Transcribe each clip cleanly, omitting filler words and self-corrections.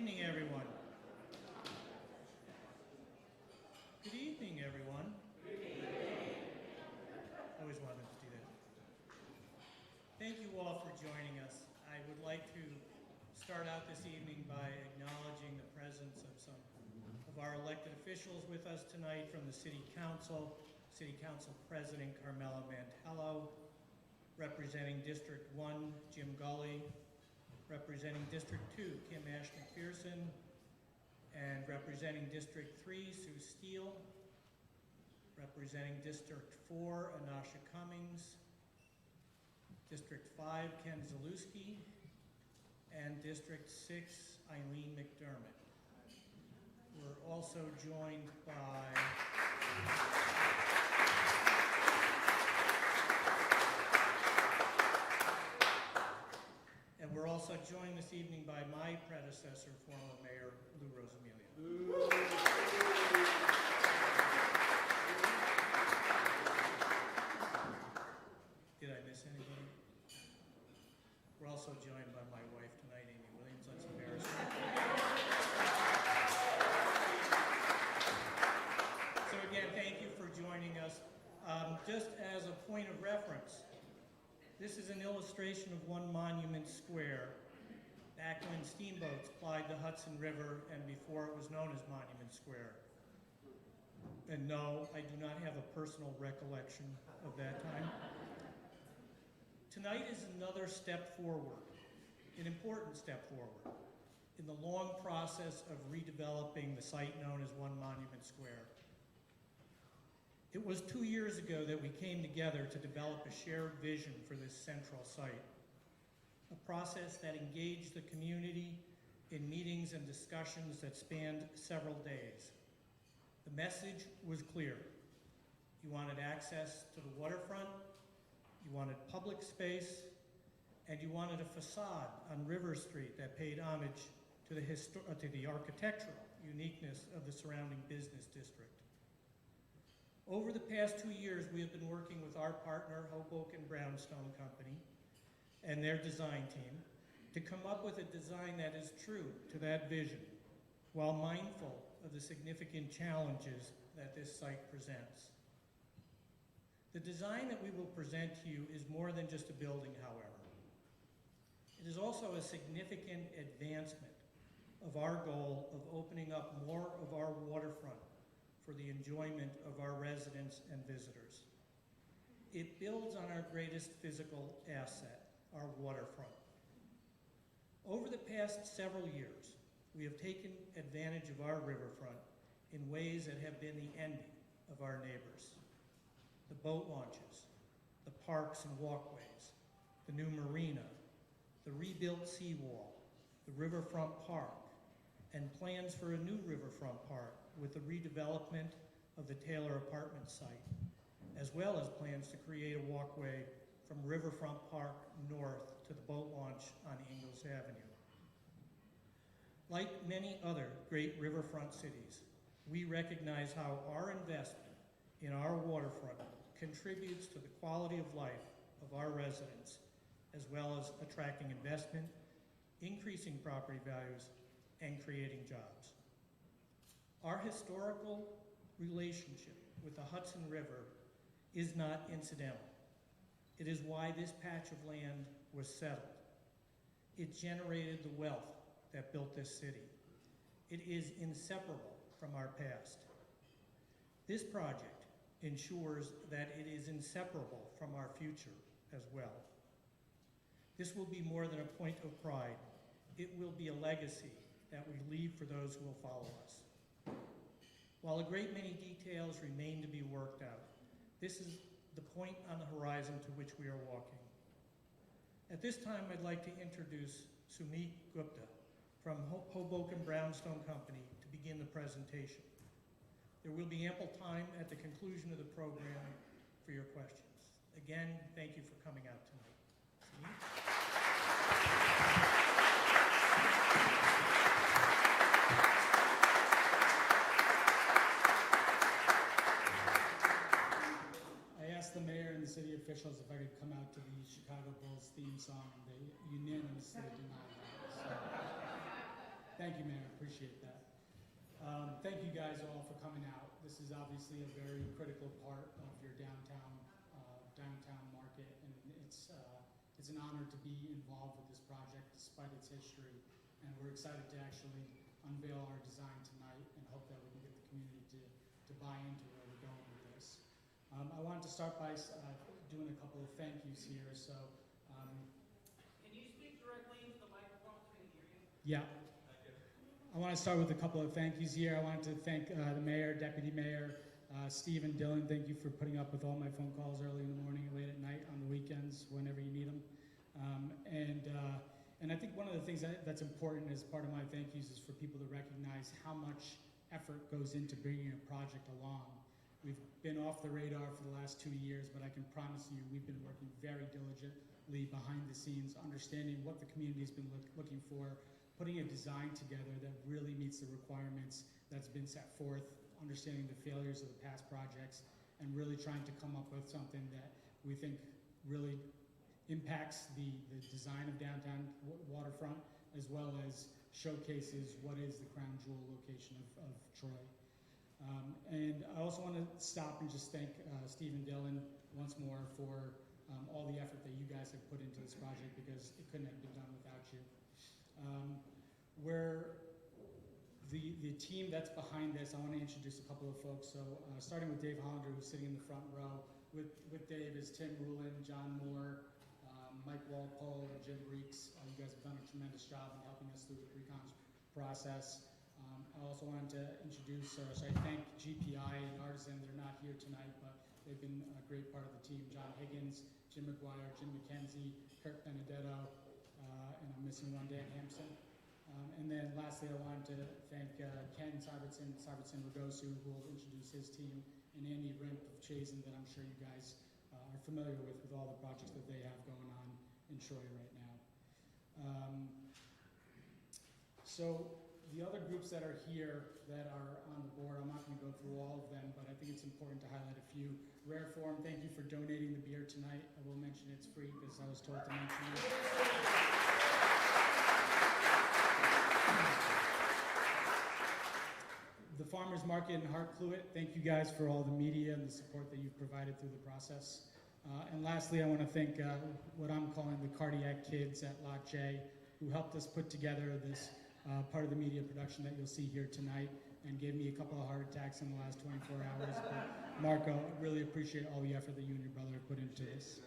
evening, everyone. Good evening, everyone. Good evening. I always wanted to do that. Thank you all for joining us. I would like to start out this evening by acknowledging the presence of some of our elected officials with us tonight from the City Council President Carmela Mantello, representing District 1, Jim Gully, representing District 2, Kim Ashton-Pearson, and representing District 3, Sue Steele, representing District 4, Anasha Cummings, District 5, Ken Zalewski, and District 6, Eileen McDermott. We're also joined by we're also joined this evening by my predecessor, former Mayor Lou Rosamilia. Did I miss anybody? We're also joined by my wife tonight, Amy Williams. That's embarrassing. So again, thank you for joining us. Just as a point of reference, this is an illustration of One Monument Square, back when steamboats plied the Hudson River and before it was known as Monument Square. And no, I do not have a personal recollection of that time. Tonight is another step forward, an important step forward, in the long process of redeveloping the site known as One Monument Square. It was 2 years ago that we came together to develop a shared vision for this central site, a process that engaged the community in meetings and discussions that spanned several days. The message was clear. You wanted access to the waterfront, you wanted public space, and you wanted a facade on River Street that paid homage to the architectural uniqueness of the surrounding business district. Over the past 2 years, we have been working with our partner, Hoboken Brownstone Company, and their design team to come up with a design that is true to that vision, while mindful of the significant challenges that this site presents. The design that we will present to you is more than just a building, however. It is also a significant advancement of our goal of opening up more of our waterfront for the enjoyment of our residents and visitors. It builds on our greatest physical asset, our waterfront. Over the past several years, we have taken advantage of our riverfront in ways that have been the envy of our neighbors. The boat launches, the parks and walkways, the new marina, the rebuilt seawall, the riverfront park, and plans for a new riverfront park with the redevelopment of the Taylor apartment site, as well as plans to create a walkway from Riverfront Park north to the boat launch on Ingalls Avenue. Like many other great riverfront cities, we recognize how our investment in our waterfront contributes to the quality of life of our residents, as well as attracting investment, increasing property values, and creating jobs. Our historical relationship with the Hudson River is not incidental. It is why this patch of land was settled. It generated the wealth that built this city. It is inseparable from our past. This project ensures that it is inseparable from our future as well. This will be more than a point of pride. It will be a legacy that we leave for those who will follow us. While a great many details remain to be worked out, this is the point on the horizon to which we are walking. At this time, I'd like to introduce Sumit Gupta from Hoboken Brownstone Company to begin the presentation. There will be ample time at the conclusion of the program for your questions. Again, thank you for coming out tonight. Sumit? The mayor and the city officials if I could come out to the Chicago Bulls theme song, and they unanimously denied that. So. Thank you, Mayor, appreciate that. Thank you guys all for coming out. This is obviously a very critical part of your downtown market, and it's an honor to be involved with this project despite its history. And we're excited to actually unveil our design tonight and hope that we can get the community to buy into where we're going with this. I wanted to start by doing a couple of thank yous here. So, Can you speak directly into the microphone so we can hear you? yeah. I want to start with a couple of thank yous here. I wanted to thank the mayor, deputy mayor, Steve and Dylan. Thank you for putting up with all my phone calls early in the morning, late at night, on the weekends, whenever you need them. And I think one of the things that's important as part of my thank yous is for people to recognize how much effort goes into bringing a project along. We've been off the radar for the last 2 years, but I can promise you we've been working very diligently behind the scenes, understanding what the community's been looking for, putting a design together that really meets the requirements that's been set forth, understanding the failures of the past projects, and really trying to come up with something that we think really impacts the design of downtown waterfront, as well as showcases what is the crown jewel location of Troy. And I also want to stop and just thank Steve and Dylan once more for all the effort that you guys have put into this project, because it couldn't have been done without you. Where the team that's behind this, I want to introduce a couple of folks. So starting with Dave Hollander, who's sitting in the front row. With Dave is Tim Rulin, John Moore, Mike Walpole, and Jim Reeks. You guys have done a tremendous job in helping us through the pre-con process. I also wanted to introduce, thank GPI and Artisan. They're not here tonight, but they've been a great part of the team. John Higgins, Jim McGuire, Jim McKenzie, Kurt Benedetto, and I'm missing one, Dan Hampson. And then lastly, I wanted to thank Ken Syvertson Ragosu, who will introduce his team, and Andy Rimp of Chazen, that I'm sure you guys are familiar with all the projects that they have going on in Troy right now. So the other groups that are here that are on the board, I'm not going to go through all of them, but I think it's important to highlight a few. Rare Form, thank you for donating the beer tonight. I will mention it's free because I was told to mention it. The Farmers Market in Hartcluit, thank you guys for all the media and the support that you've provided through the process. And lastly, I want to thank what I'm calling the Cardiac Kids at Lot J, who helped us put together this part of the media production that you'll see here tonight, and gave me a couple of heart attacks in the last 24 hours. But Marco, I really appreciate all the effort that you and your brother have put into this.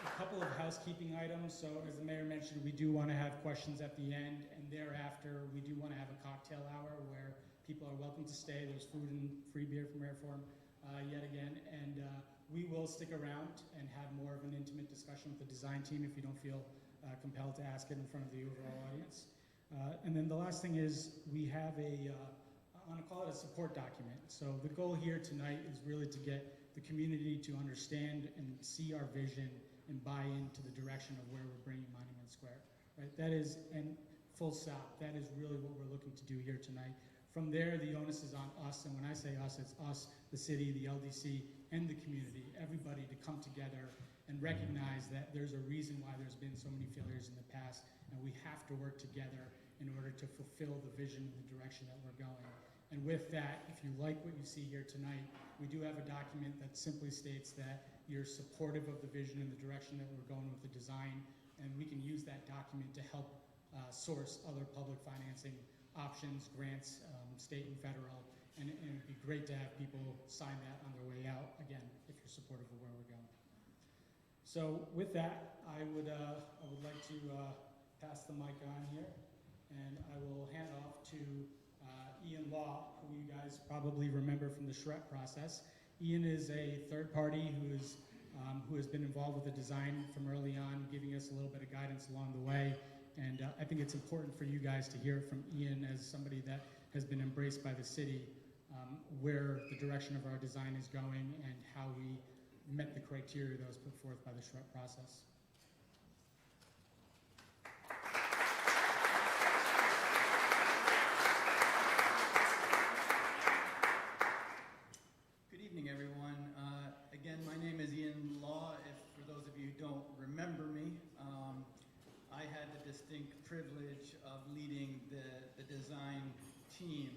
A couple of housekeeping items. So as the mayor mentioned, we do want to have questions at the end, and thereafter we do want to have a cocktail hour where people are welcome to stay. There's food and free beer from Rare Form yet again, and we will stick around and have more of an intimate discussion with the design team if you don't feel compelled to ask it in front of the overall audience. And then the last thing is we have I want to call it a support document. So the goal here tonight is really to get the community to understand and see our vision and buy into the direction of where we're bringing Monument Square. Right? That is, and full stop, that is really what we're looking to do here tonight. From there, the onus is on us, and when I say us, it's us, the city, the LDC, and the community, everybody to come together and recognize that there's a reason why there's been so many failures in the past, and we have to work together in order to fulfill the vision and the direction that we're going. And with that, if you like what you see here tonight, we do have a document that simply states that you're supportive of the vision and the direction that we're going with the design, and we can use that document to help source other public financing options, grants, state and federal, and it would be great to have people sign that on their way out, again, if you're supportive of where we're going. So with that, I would like to pass the mic on here, and I will hand off to Ian Law, who you guys probably remember from the SHREP process. Ian is a third party who has been involved with the design from early on, giving us a little bit of guidance along the way. And I think it's important for you guys to hear from Ian as somebody that has been embraced by the city, where the direction of our design is going and how we met the criteria that was put forth by the SHREP process. Good evening, everyone. Again, my name is Ian Law. If for those of you who privilege of leading the design team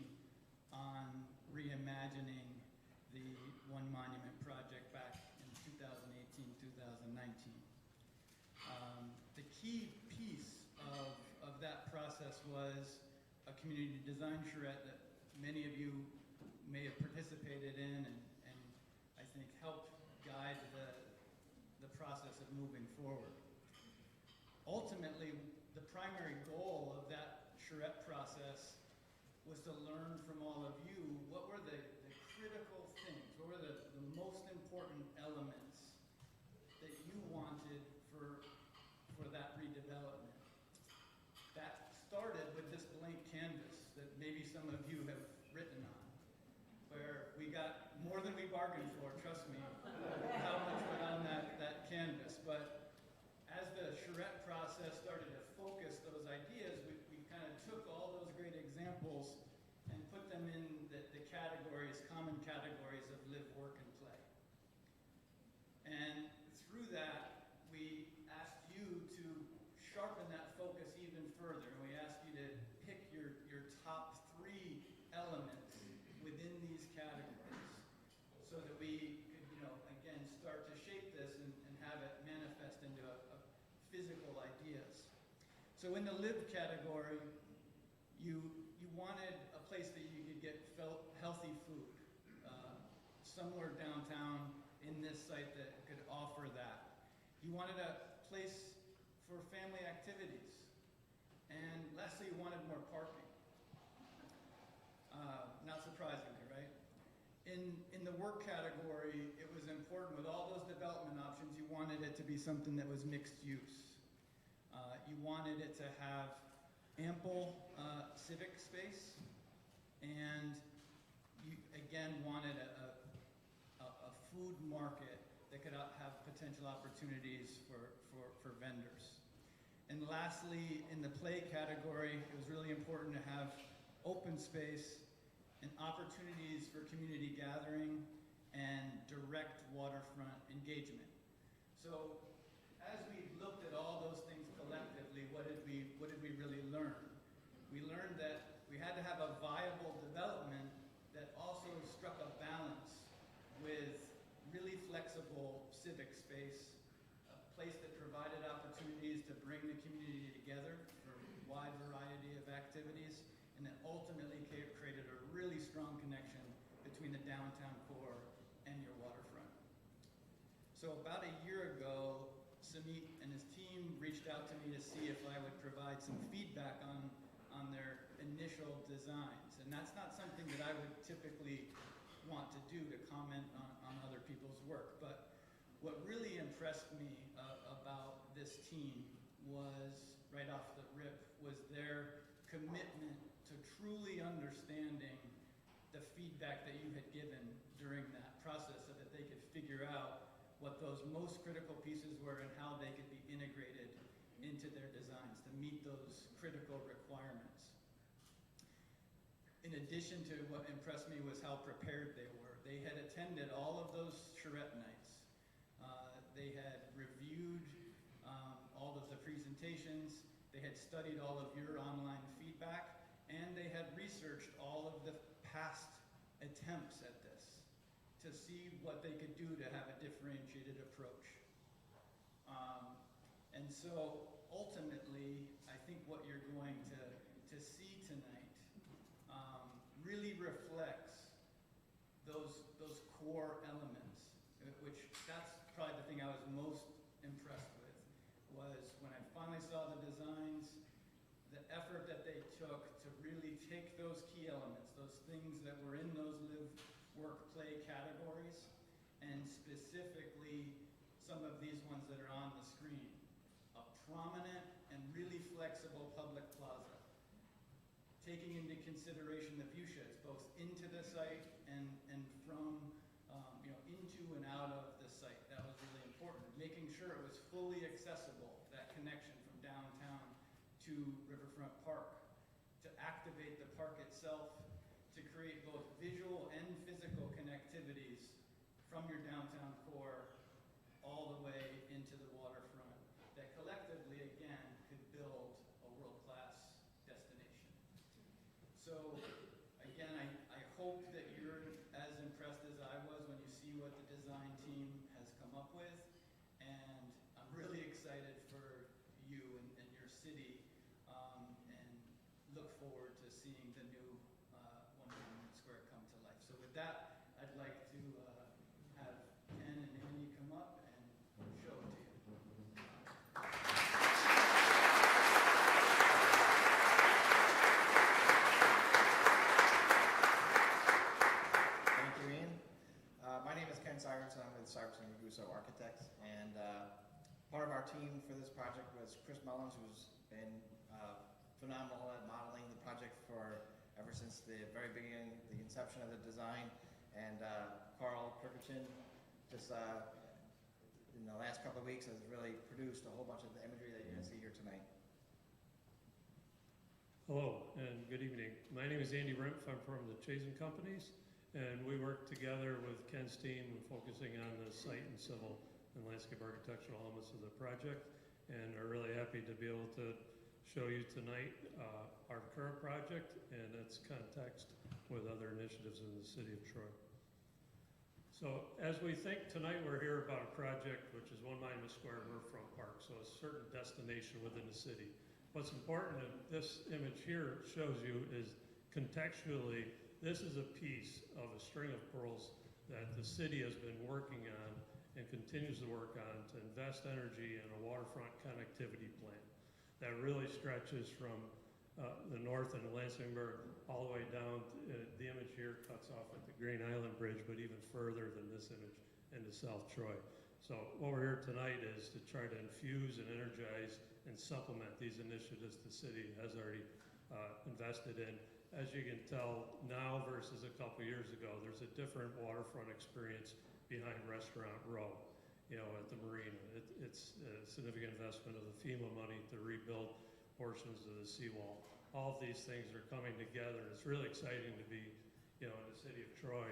on reimagining the One Monument project back in 2018, 2019. The key piece of that process was a community design charrette that many of you may have participated in and I think helped guide the process of moving forward. Ultimately, the primary goal of that charrette process was to learn from all of you what were the critical things, what were the most important elements that you wanted for that redevelopment. That started with this blank canvas that maybe some of you have written on, where we got more than we bargained for, trust me, how much went on that canvas. But as the charrette process started to focus those ideas, we kind of took all those great examples and put them in the categories, common categories of live, work, and play. And through that, we asked you to sharpen that focus even further. And we asked you to pick your top 3 elements within these categories so that we could, again, start to shape this and have it manifest into a physical ideas. So in the live category, you wanted a place that you could get healthy food, somewhere downtown in this site that could offer that. You wanted a place for family activities. And lastly, you wanted more parking. Not surprisingly, right? In the work category, it was important with all those development options, you wanted it to be something that was mixed use. You wanted it to have ample civic space, and you again wanted a food market that could have potential opportunities for vendors. And lastly, in the play category, it was really important to have open space and opportunities for community gathering and direct waterfront engagement. So as we looked at all those things collectively, what did we really learn? We learned that we had to have a viable development that also struck a balance with really flexible civic space, a place that provided opportunities to bring the community together for a wide variety of activities, and that ultimately created a really strong connection between the downtown core and your waterfront. So about a year ago, Samit and his team reached out to me to see if I would provide some feedback on their initial designs. And that's not something that I would typically want to do, to comment on other people's work. But what really impressed me about this team was, right off the rip, was their commitment to truly understanding the feedback that you had given during that process so that they could figure out what those most critical pieces were and how they could be integrated into their designs to meet those critical requirements. In addition to what impressed me was how prepared they were. They had attended all of those charrette nights. They had reviewed all of the presentations. They had studied all of your online feedback, and they had researched all of the past attempts at this to see what they could do to have a differentiated approach. And so ultimately, I think what you're going to see tonight really reflects those core elements, which that's probably the thing I was most impressed with, was when I finally saw the designs, the effort that they took to really take those key elements, those things that were in those live, work, play categories, and specifically some of these ones that are on the screen. A prominent and really flexible public plaza, taking into consideration the view sheds, both into the site and from, into and out of the site. That was really important. Making sure it was fully accessible, that connection from downtown to Riverfront Park, to activate the park itself, to create both visual and physical connectivities from your downtown core all the way into the waterfront that collectively, again, could build a world-class So, again, I hope that you're as impressed as I was when you see what the design team has come up with. And I'm really excited for you and your city, and look forward to seeing the new 1 Monument Square come to life. So with that, I'd like to have Ken and Andy come up and show it to you. Thank you, Ian. My nname is Ken Syverson. I'm with Syverson and Russo Architects, and part of our team for this project was Chris Mullins, who's been phenomenal at modeling the project for ever since the very beginning, the inception of the design, and Carl Kirkichin, just in the last couple of weeks, has really produced a whole bunch of the imagery that you're going to see here tonight. Hello and good evening. My name is Andy Rimpf. I'm from the Chazen Companies, and we work together with Ken's team focusing on the site and civil and landscape architectural elements of the project, and are really happy to be able to show you tonight our current project and its context with other initiatives in the city of Troy. So as we think tonight, we're here about a project which is 1 Monument Square Riverfront Park, so a certain destination within the city. What's important in this image here shows you is contextually, this is a piece of a string of pearls that the city has been working on and continues to work on to invest energy in a waterfront connectivity plan that really stretches from the north and Lansingburg all the way down. The image here cuts off at the Green Island Bridge, but even further than this image into South Troy. So what we're here tonight is to try to infuse and energize and supplement these initiatives the city has already invested in. As you can tell now versus a couple years ago, there's a different waterfront experience behind Restaurant Row, you know, at the marina. It's a significant investment of the FEMA money to rebuild portions of the seawall. All of these things are coming together. It's really exciting to be, you know, in the city of Troy,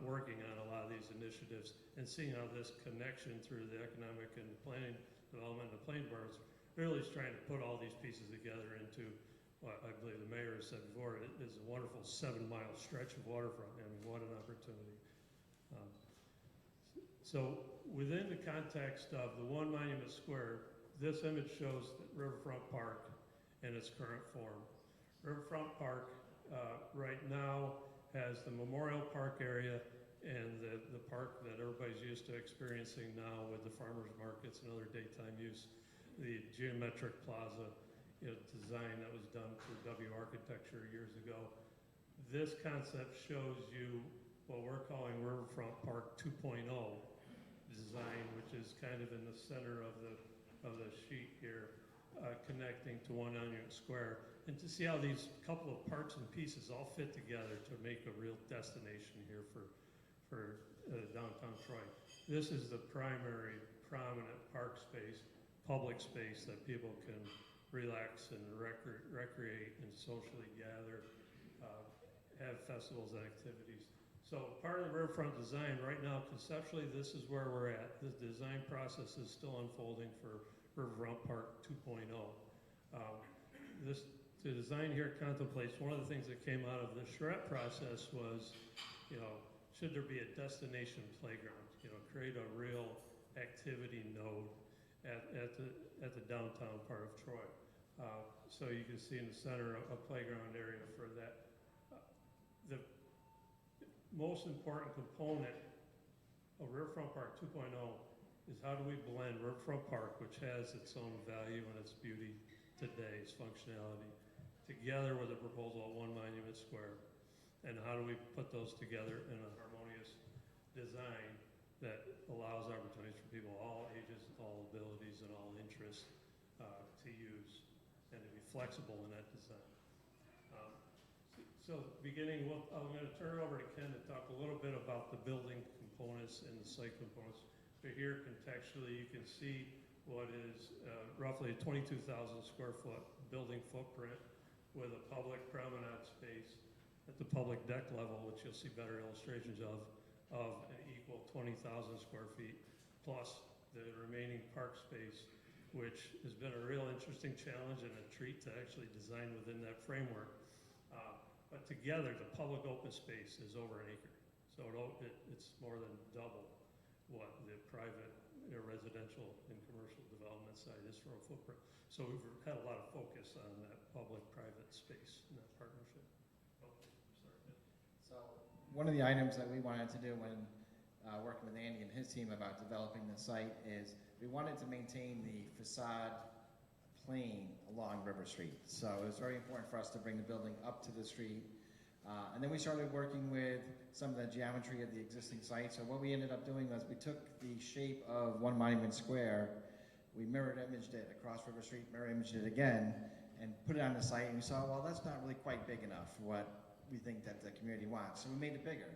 working on a lot of these initiatives and seeing how this connection through the economic and planning development of the planning boards really is trying to put all these pieces together into what I believe the mayor has said before. It is a wonderful 7-mile stretch of waterfront. I mean, what an opportunity. So within the context of the 1 Monument Square, this image shows Riverfront Park in its current form. Riverfront Park right now has the Memorial Park area and the park that everybody's used to experiencing now with the farmers markets and other daytime use, the geometric plaza, you know, design that was done through W Architecture years ago. This concept shows you what we're calling Riverfront Park 2.0 design, which is kind of in the center of the sheet here, connecting to 1 Monument Square, and to see how these couple of parts and pieces all fit together to make a real destination here for downtown Troy. This is the primary prominent park space, public space that people can relax and recreate and socially gather, have festivals and activities. So part of the riverfront design right now, conceptually, this is where we're at. The design process is still unfolding for Riverfront Park 2.0. The design here contemplates, one of the things that came out of the charrette process was, you know, should there be a destination playground? You know, create a real activity node at the downtown part of Troy. So you can see in the center a playground area for that. The most important component of Riverfront Park 2.0 is how do we blend Riverfront Park, which has its own value and its beauty today, its functionality, together with a proposal at 1 Monument Square, and how do we put those together in a harmonious design that allows opportunities for people of all ages, all abilities, and all interests to use and to be flexible in that design. So beginning, I'm going to turn it over to Ken to talk a little bit about the building components and the site components. But here contextually you can see what is roughly a 22,000 square foot building footprint with a public promenade space at the public deck level, which you'll see better illustrations of an equal 20,000 square feet, plus the remaining park space, which has been a real interesting challenge and a treat to actually design within that framework. But together, the public open space is over an acre. So it's more than double what the private residential and commercial development side is for a footprint. So we've had a lot of focus on that public-private space in that partnership. Oh, sorry. So one of the items that we wanted to do when working with Andy and his team about developing the site is we wanted to maintain the facade plane along River Street. So it was very important for us to bring the building up to the street. And then we started working with some of the geometry of the existing site. So what we ended up doing was we took the shape of One Monument Square, we mirrored imaged it across River Street, mirror imaged it again, and put it on the site, and we saw, well, that's not really quite big enough for what we think that the community wants. So we made it bigger.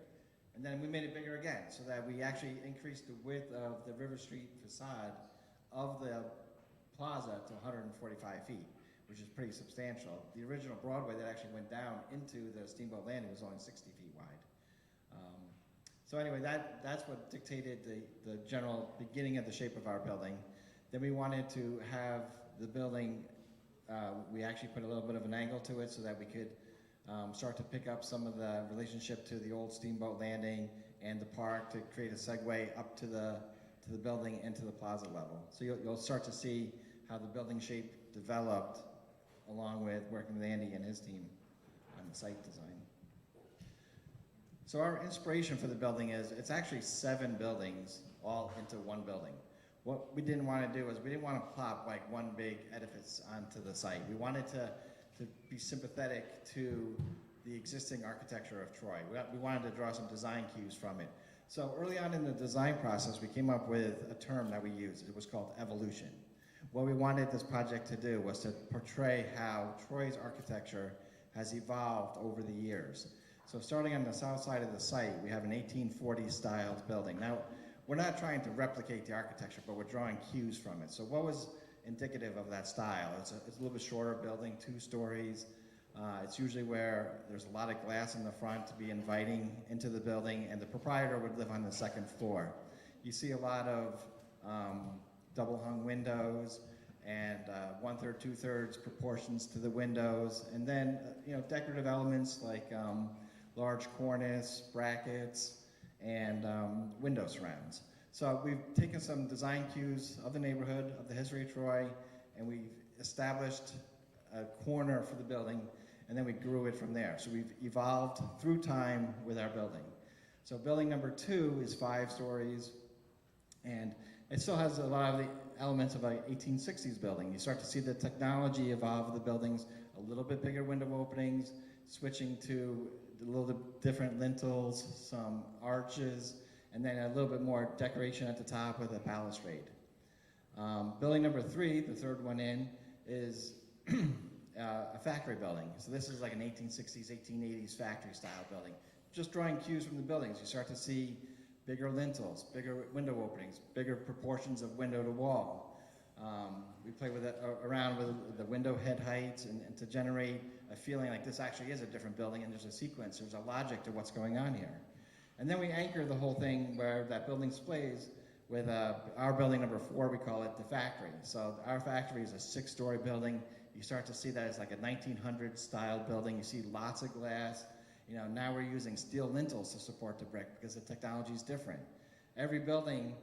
And then we made it bigger again, so that we actually increased the width of the River Street facade of the plaza to 145 feet, which is pretty substantial. The original Broadway that actually went down into the Steamboat Landing was only 60 feet wide. So anyway, that's what dictated the general beginning of the shape of our building. Then we wanted to have the building, we actually put a little bit of an angle to it so that we could start to pick up some of the relationship to the old Steamboat Landing and the park to create a segue up to the building and to the plaza level. So you'll start to see how the building shape developed along with working with Andy and his team on the site design. So our inspiration for the building is, it's actually 7 buildings all into one building. What we didn't want to do is we didn't want to plop like one big edifice onto the site. We wanted to be sympathetic to the existing architecture of Troy. We wanted to draw some design cues from it. So early on in the design process, we came up with a term that we used. It was called evolution. What we wanted this project to do was to portray how Troy's architecture has evolved over the years. So starting on the south side of the site, we have an 1840s styled building. Now, we're not trying to replicate the architecture, but we're drawing cues from it. So what was indicative of that style? It's a little bit shorter building, 2 stories. It's usually where there's a lot of glass in the front to be inviting into the building, and the proprietor would live on the 2nd floor. You see a lot of double hung windows and 1/3, 2/3 proportions to the windows, and then decorative elements like large cornice, brackets, and window surrounds. So we've taken some design cues of the neighborhood, of the history of Troy, and we've established a corner for the building, and then we grew it from there. So we've evolved through time with our building. So building number 2 is 5 stories, and it still has a lot of the elements of an 1860s building. You start to see the technology evolve of the buildings, a little bit bigger window openings, switching to a little bit different lintels, some arches, and then a little bit more decoration at the top with a balustrade. Building number 3, the 3rd one in, is a factory building. So this is like an 1860s, 1880s factory style building. Just drawing cues from the buildings. You start to see bigger lintels, bigger window openings, bigger proportions of window to wall. We play with it around with the window head heights and to generate a feeling like this actually is a different building, and there's a sequence, there's a logic to what's going on here. And then we anchor the whole thing where that building displays with our building number 4, we call it the factory. So our factory is a 6-story building. You start to see that it's like a 1900s style building. You see lots of glass. Now we're using steel lintels to support the brick because the technology is different. Every building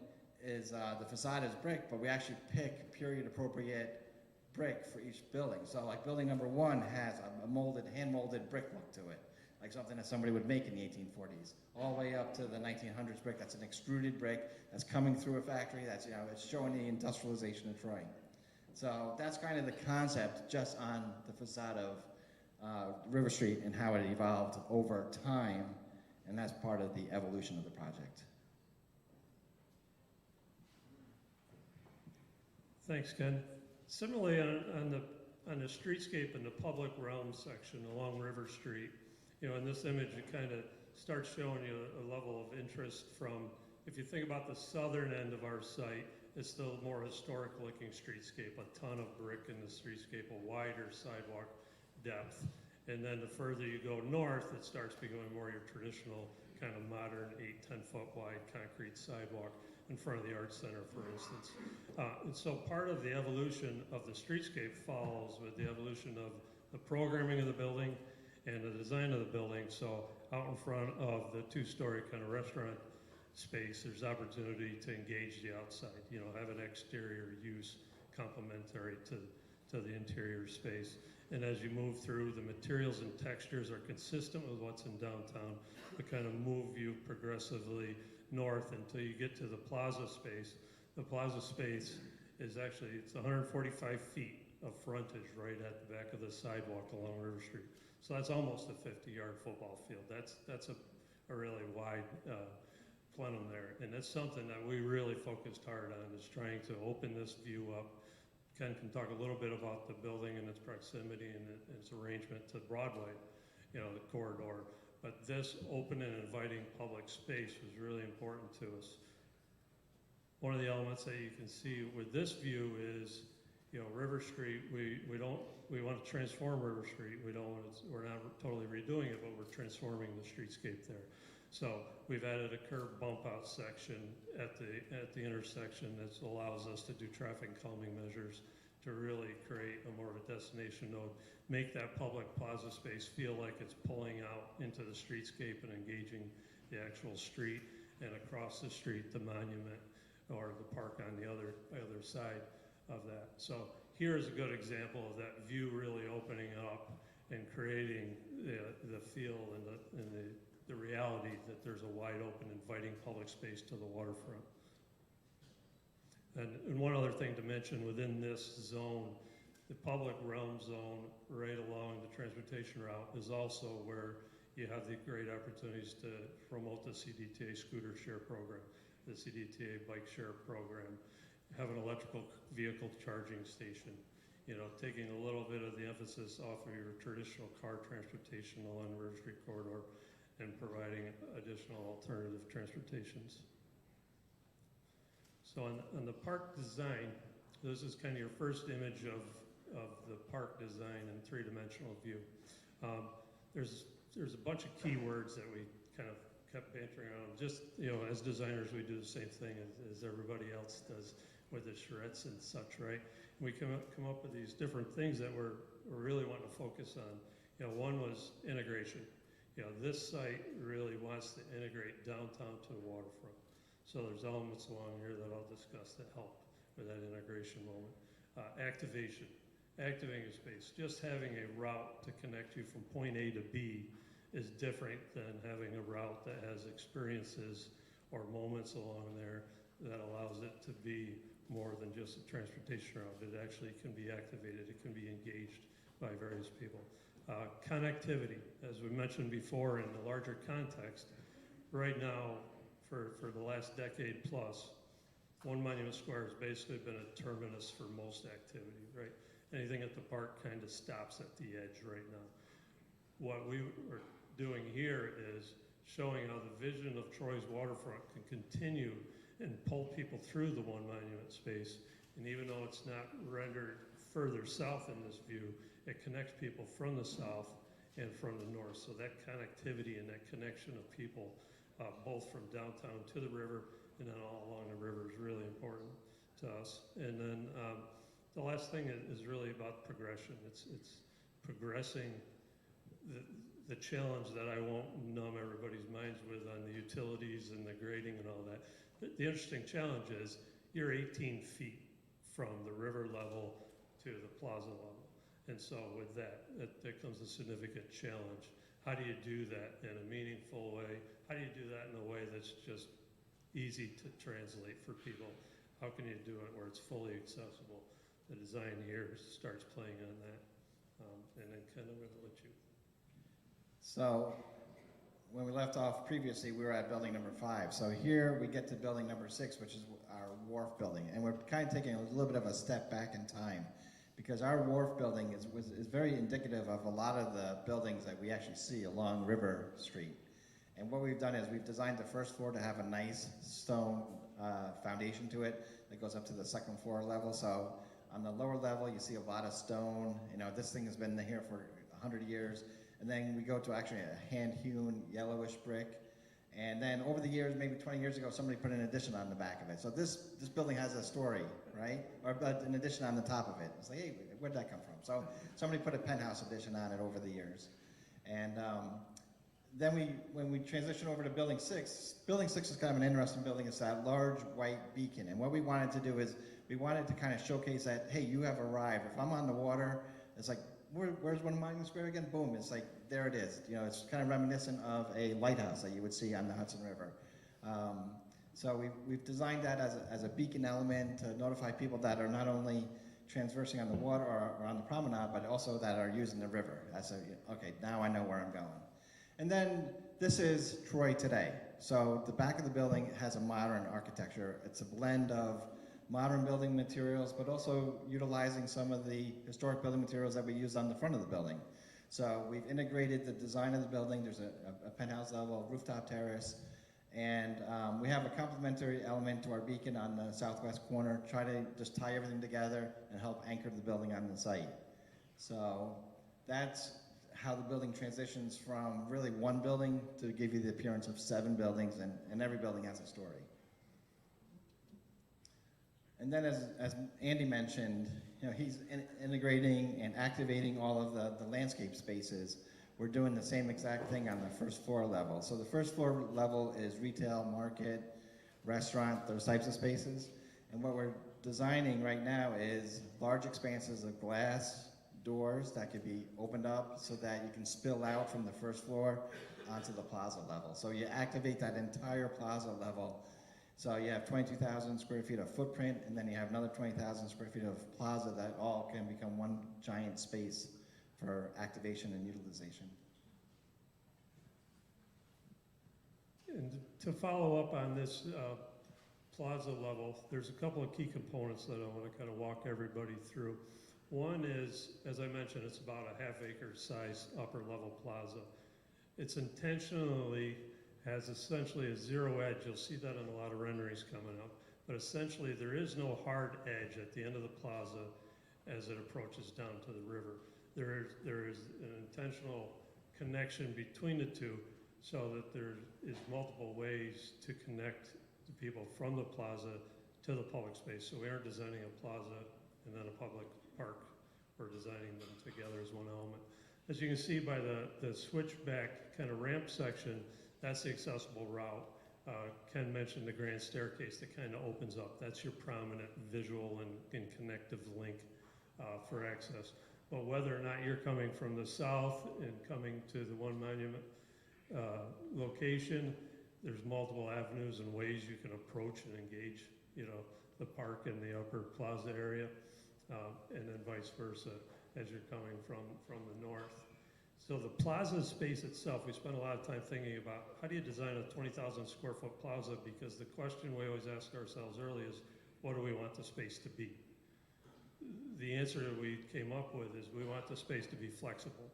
is, the facade is brick, but we actually pick period appropriate brick for each building. So like building number 1 has a hand-molded brick look to it, like something that somebody would make in the 1840s, all the way up to the 1900s brick. That's an extruded brick that's coming through a factory. That's, it's showing the industrialization of Troy. So that's kind of the concept just on the facade of River Street and how it evolved over time, and that's part of the evolution of the project. Thanks, Ken. Similarly, on the streetscape in the public realm section along River Street, in this image, it kind of starts showing you a level of interest from, if you think about the southern end of our site, it's still more historic looking streetscape, a ton of brick in the streetscape, a wider sidewalk depth. And then the further you go north, it starts becoming more your traditional kind of modern 8-10 foot wide concrete sidewalk in front of the Arts Center, for instance. And so part of the evolution of the streetscape follows with the evolution of the programming of the building and the design of the building. So out in front of the two-story kind of restaurant space, there's opportunity to engage the outside, you know, have an exterior use complementary to the interior space. And as you move through, the materials and textures are consistent with what's in downtown, but kind of move you progressively north until you get to the plaza space. The plaza space is actually, it's 145 feet of frontage right at the back of the sidewalk along River Street. So that's almost a 50-yard football field. That's a really wide plenum there. And that's something that we really focused hard on, is trying to open this view up. Ken can talk a little bit about the building and its proximity and its arrangement to Broadway, you know, the corridor. But this open and inviting public space was really important to us. One of the elements that you can see with this view is, you know, River Street, we want to transform River Street. We're not totally redoing it, but we're transforming the streetscape there. So we've added a curb bump out section at the intersection that allows us to do traffic calming measures to really create a more of a destination node, make that public plaza space feel like it's pulling out into the streetscape and engaging the actual street, and across the street, the monument or the park on the other side of that. So here's a good example of that view really opening up and creating the feel and the reality that there's a wide open, inviting public space to the waterfront. And one other thing to mention within this zone, the public realm zone right along the transportation route is also where you have the great opportunities to promote the CDTA scooter share program, the CDTA bike share program, have an electrical vehicle charging station, you know, taking a little bit of the emphasis off of your traditional car transportation along the River Street corridor and providing additional alternative transportations. So on the park design, this is kind of your first image of the park design in three-dimensional view. There's a bunch of keywords that we kind of kept bantering on. Just, you know, as designers, we do the same thing as everybody else does with the charrettes and such, right? We come up with these different things that we're really wanting to focus on. You know, one was integration. You know, this site really wants to integrate downtown to the waterfront. So there's elements along here that I'll discuss that help with that integration moment. Activation, activating a space. Just having a route to connect you from point A to B is different than having a route that has experiences or moments along there that allows it to be more than just a transportation route. It actually can be activated, it can be engaged by various people. Connectivity, as we mentioned before in the larger context, right now, for the last decade plus, One Monument Square has basically been a terminus for most activity, right? Anything at the park kind of stops at the edge right now. What we are doing here is showing how the vision of Troy's waterfront can continue and pull people through the One Monument space. And even though it's not rendered further south in this view, it connects people from the south and from the north. So that connectivity and that connection of people, both from downtown to the river and then all along the river, is really important to us. And then the last thing is really about progression. It's progressing the challenge that I won't numb everybody's minds with on the utilities and the grading and all that. The interesting challenge is you're 18 feet from the river level to the plaza level. And so with that comes a significant challenge. How do you do that in a meaningful way? How do you do that in a way that's just easy to translate for people? How can you do it where it's fully accessible? The design here starts playing on that. And then Ken, I'm gonna let you. So when we left off previously, we were at building number 5. So here we get to building number 6, which is our wharf building. And we're kind of taking a little bit of a step back in time, because our wharf building is very indicative of a lot of the buildings that we actually see along River Street. And what we've done is we've designed the first floor to have a nice stone foundation to it that goes up to the second floor level. So on the lower level, you see a lot of stone. You know, this thing has been here for 100 years. And then we go to actually a hand-hewn yellowish brick. And then over the years, maybe 20 years ago, somebody put an addition on the back of it. So this building has a story, right? Or an addition on the top of it. It's like, hey, where'd that come from? So somebody put a penthouse addition on it over the years. And then when we transition over to Building 6 is kind of an interesting building. It's that large white beacon. And what we wanted to do is we wanted to kind of showcase that, hey, you have arrived. If I'm on the water, it's like, where's One Monument Square again? Boom, it's like, there it is. You know, it's kind of reminiscent of a lighthouse that you would see on the Hudson River. So we've designed that as a beacon element to notify people that are not only transversing on the water or on the promenade, but also that are using the river. Okay, now I know where I'm going. And then this is Troy today. So the back of the building has a modern architecture. It's a blend of modern building materials, but also utilizing some of the historic building materials that we used on the front of the building. So we've integrated the design of the building. There's a penthouse level, rooftop terrace, and we have a complementary element to our beacon on the southwest corner, try to just tie everything together and help anchor the building on the site. So that's how the building transitions from really one building to give you the appearance of 7 buildings, and every building has a story. And then as Andy mentioned, you know, he's integrating and activating all of the landscape spaces. We're doing the same exact thing on the first floor level. So the first floor level is retail, market, restaurant, those types of spaces. And what we're designing right now is large expanses of glass doors that could be opened up so that you can spill out from the first floor onto the plaza level. So you activate that entire plaza level. So you have 22,000 square feet of footprint, and then you have another 20,000 square feet of plaza that all can become one giant space for activation and utilization. And to follow up on this plaza level, there's a couple of key components that I want to kind of walk everybody through. One is, as I mentioned, it's about a half-acre size upper level plaza. It's intentionally has essentially a zero edge. You'll see that in a lot of renderings coming up. But essentially, there is no hard edge at the end of the plaza as it approaches down to the river. There is an intentional connection between the two so that there is multiple ways to connect the people from the plaza to the public space. So we aren't designing a plaza and then a public park. We're designing them together as one element. As you can see by the switchback kind of ramp section, that's the accessible route. Ken mentioned the grand staircase that kind of opens up. That's your prominent visual and connective link for access. But whether or not you're coming from the south and coming to the One Monument location, there's multiple avenues and ways you can approach and engage, you know, the park in the upper plaza area, and then vice versa as you're coming from the north. So the plaza space itself, we spent a lot of time thinking about how do you design a 20,000 square foot plaza, because the question we always ask ourselves early is, what do we want the space to be? The answer that we came up with is we want the space to be flexible.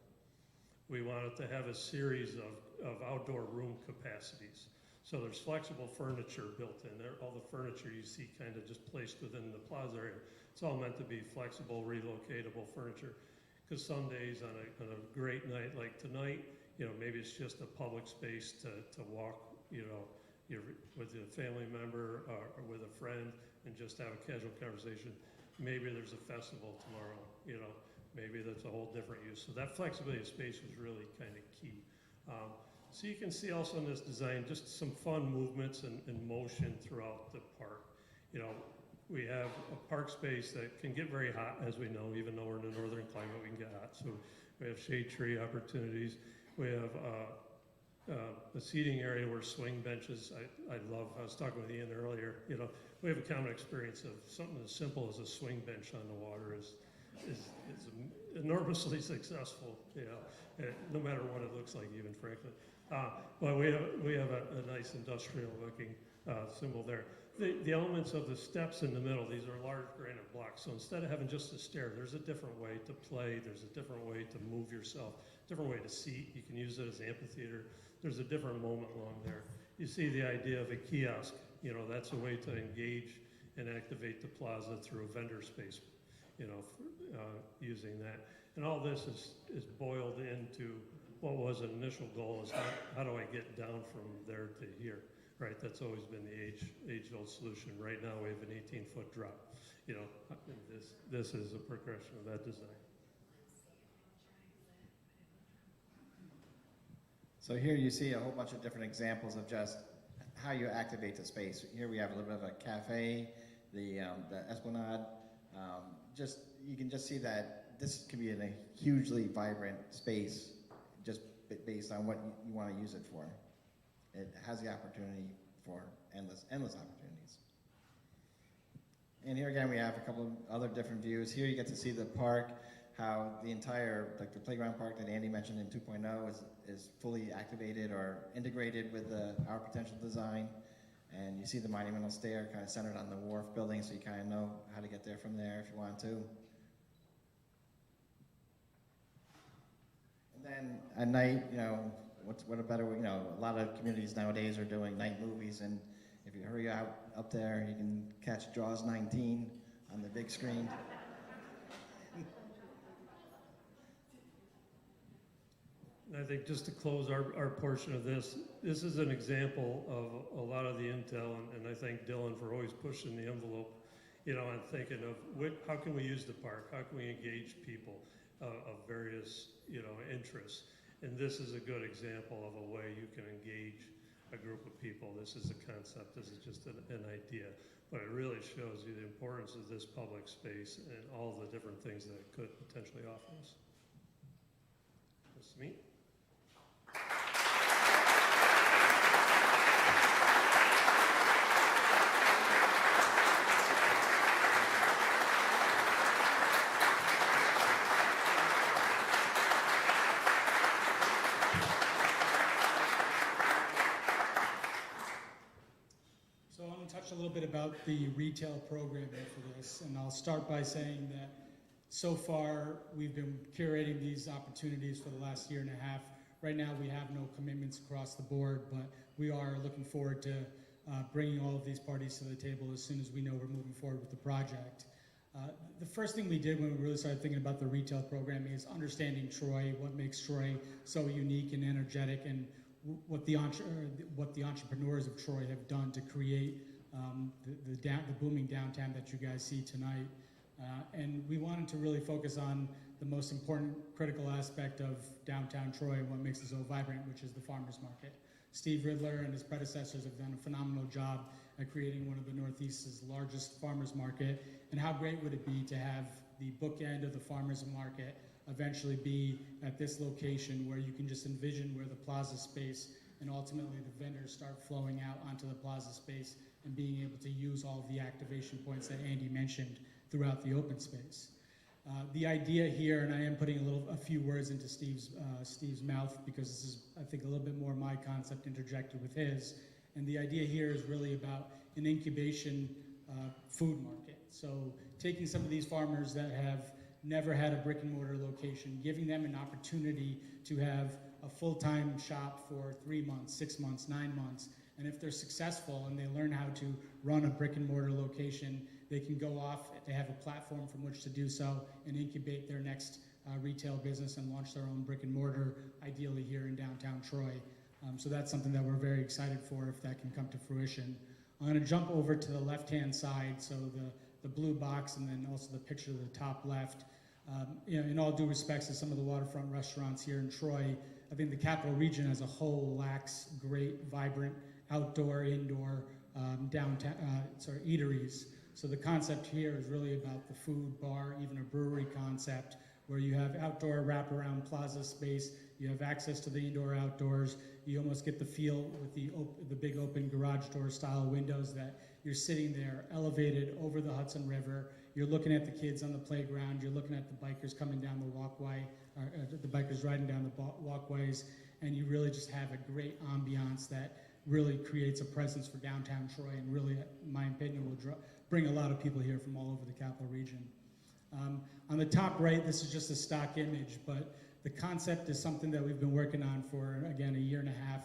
We want it to have a series of outdoor room capacities. So there's flexible furniture built in there. All the furniture you see kind of just placed within the plaza area. It's all meant to be flexible, relocatable furniture. Because some days on a great night like tonight, you know, maybe it's just a public space to walk, you know, with a family member or with a friend and just have a casual conversation. Maybe there's a festival tomorrow, you know, maybe that's a whole different use. So that flexibility of space was really kind of key. So you can see also in this design just some fun movements and motion throughout the park. You know, we have a park space that can get very hot, as we know, even though we're in a northern climate, we can get hot. So we have shade tree opportunities. We have a seating area where swing benches, I love, I was talking with Ian earlier, you know, we have a common experience of something as simple as a swing bench on the water is enormously successful, you know, no matter what it looks like, even frankly. But we have a nice industrial looking symbol there. The elements of the steps in the middle, these are large granite blocks. So instead of having just a stair, there's a different way to play. There's a different way to move yourself, different way to seat. You can use it as amphitheater. There's a different moment along there. You see the idea of a kiosk. You know, that's a way to engage and activate the plaza through a vendor space, you know, using that. And all this is boiled into what was an initial goal, is how do I get down from there to here? Right, that's always been the age-old solution. Right now we have an 18-foot drop. You know, this is a progression of that design. So here you see a whole bunch of different examples of just how you activate the space. Here we have a little bit of a cafe, the Esplanade. You can just see that this can be in a hugely vibrant space, just based on what you want to use it for. It has the opportunity for endless opportunities. And here again, we have a couple of other different views. Here you get to see the park, how the entire, like the playground park that Andy mentioned in 2.0 is fully activated or integrated with our potential design. And you see the monumental stair kind of centered on the wharf building, so you kind of know how to get there from there if you want to. And then at night, what a better way, a lot of communities nowadays are doing night movies, and if you hurry out up there, you can catch Jaws 19 on the big screen. I think just to close our portion of this is an example of a lot of the intel, and I thank Dylan for always pushing the envelope, on thinking of how can we use the park, how can we engage people of various, interests. And this is a good example of a way you can engage a group of people. This is a concept, this is just an idea, but it really shows you the importance of this public space and all the different things that it could potentially offer us. This is me. So I want to touch a little bit about the retail program here for this, and I'll start by saying that so far we've been curating these opportunities for the last year and a half. Right now we have no commitments across the board, but we are looking forward to bringing all of these parties to the table as soon as we know we're moving forward with the project. The first thing we did when we really started thinking about the retail program is understanding Troy, what makes Troy so unique and energetic, and what the entrepreneurs of Troy have done to create the booming downtown that you guys see tonight. And we wanted to really focus on the most important critical aspect of downtown Troy and what makes it so vibrant, which is the farmers market. Steve Riddler and his predecessors have done a phenomenal job at creating one of the Northeast's largest farmers market. And how great would it be to have the bookend of the farmers market eventually be at this location where you can just envision where the plaza space and ultimately the vendors start flowing out onto the plaza space and being able to use all of the activation points that Andy mentioned throughout the open space. The idea here, and I am putting a few words into Steve's mouth because this is, I think, a little bit more my concept interjected with his, and the idea here is really about an incubation food market. So taking some of these farmers that have never had a brick and mortar location, giving them an opportunity to have a full-time shop for 3 months, 6 months, 9 months, and if they're successful and they learn how to run a brick and mortar location, they can go off, they have a platform from which to do so and incubate their next retail business and launch their own brick and mortar, ideally here in downtown Troy. So that's something that we're very excited for if that can come to fruition. I'm going to jump over to the left-hand side, so the blue box and then also the picture of the top left. In all due respects to some of the waterfront restaurants here in Troy, I think the capital region as a whole lacks great, vibrant, outdoor, indoor, eateries. So the concept here is really about the food, bar, even a brewery concept, where you have outdoor wraparound plaza space, you have access to the indoor outdoors, you almost get the feel with the big open garage door style windows that you're sitting there elevated over the Hudson River, you're looking at the kids on the playground, you're looking at the bikers coming down the walkway, or the bikers riding down the walkways, and you really just have a great ambiance that really creates a presence for downtown Troy and really, in my opinion, will bring a lot of people here from all over the capital region. On the top right, this is just a stock image, but the concept is something that we've been working on for, again, a year and a half.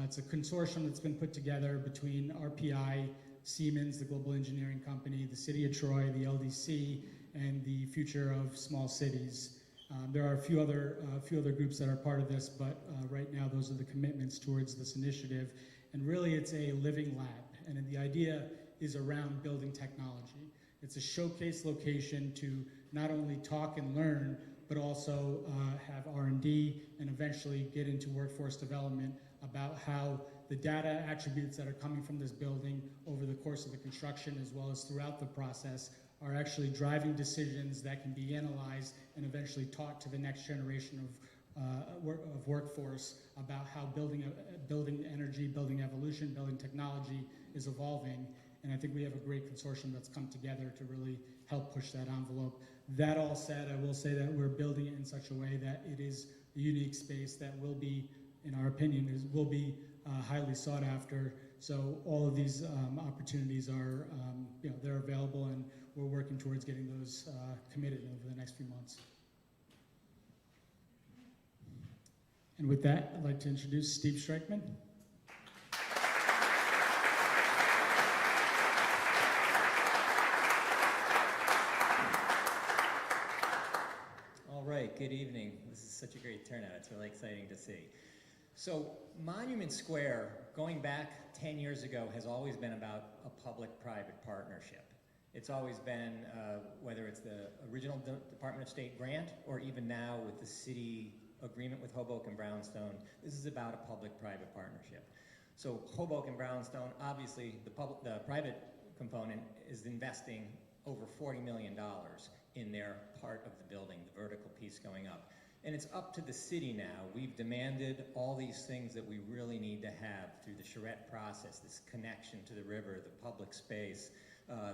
It's a consortium that's been put together between RPI, Siemens, the global engineering company, the city of Troy, the LDC, and the Future of Small Cities. There are a few other groups that are part of this, but right now those are the commitments towards this initiative. And really it's a living lab, and the idea is around building technology. It's a showcase location to not only talk and learn, but also have R&D and eventually get into workforce development about how the data attributes that are coming from this building over the course of the construction as well as throughout the process are actually driving decisions that can be analyzed and eventually taught to the next generation of workforce about how building energy, building evolution, building technology is evolving. And I think we have a great consortium that's come together to really help push that envelope. That all said, I will say that we're building it in such a way that it is a unique space that will be, in our opinion, will be highly sought after. So all of these opportunities are, they're available, and we're working towards getting those committed over the next few months. And with that, I'd like to introduce Steve Streichman. All right, good evening. This is such a great turnout. It's really exciting to see. So Monument Square, going back 10 years ago, has always been about a public-private partnership. It's always been, whether it's the original Department of State grant or even now with the city agreement with Hoboken Brownstone, this is about a public-private partnership. So Hoboken Brownstone, obviously the private component is investing over $40 million in their part of the building, the vertical piece going up. And it's up to the city now. We've demanded all these things that we really need to have through the charrette process, this connection to the river, the public space,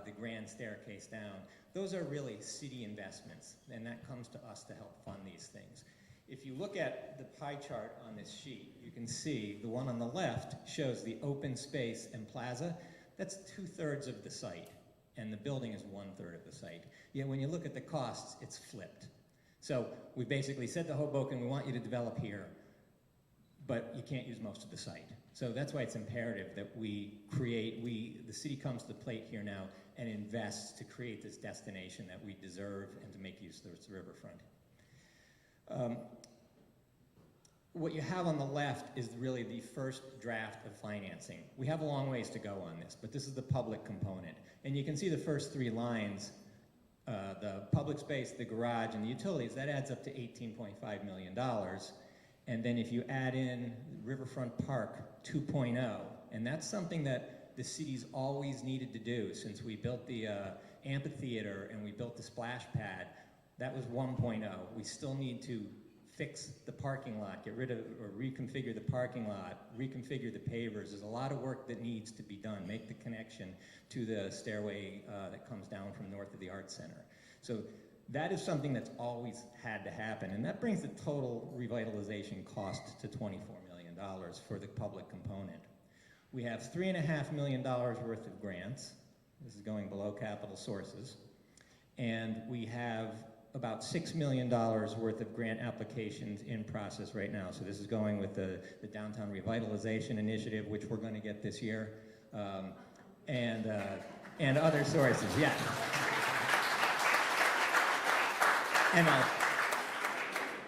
the grand staircase down. Those are really city investments, and that comes to us to help fund these things. If you look at the pie chart on this sheet, you can see the one on the left shows the open space and plaza. That's 2/3 of the site, and the building is 1/3 of the site. Yet when you look at the costs, it's flipped. So we basically said to Hoboken, we want you to develop here, but you can't use most of the site. So that's why it's imperative that the city comes to the plate here now and invests to create this destination that we deserve and to make use of this riverfront. What you have on the left is really the first draft of financing. We have a long ways to go on this, but this is the public component. And you can see the first 3 lines, the public space, the garage, and the utilities, that adds up to $18.5 million. And then if you add in Riverfront Park 2.0, and that's something that the city's always needed to do since we built the amphitheater and we built the splash pad, that was 1.0. We still need to fix the parking lot, get rid of or reconfigure the parking lot, reconfigure the pavers. There's a lot of work that needs to be done. Make the connection to the stairway that comes down from north of the Arts Center. So that is something that's always had to happen, and that brings the total revitalization cost to $24 million for the public component. We have $3.5 million worth of grants. This is going below capital sources. And we have about $6 million worth of grant applications in process right now. So this is going with the Downtown Revitalization Initiative, which we're going to get this year, and other sources, yeah. And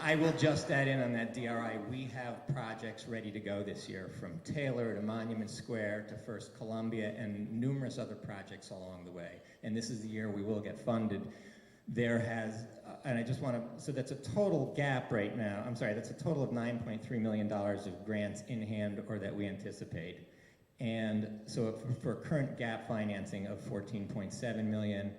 I will just add in on that DRI, we have projects ready to go this year, from Taylor to Monument Square to First Columbia and numerous other projects along the way. And this is the year we will get funded. There has, and I just want to, so that's a total gap right now, I'm sorry, that's a total of $9.3 million of grants in hand or that we anticipate. And so for current gap financing of $14.7 million,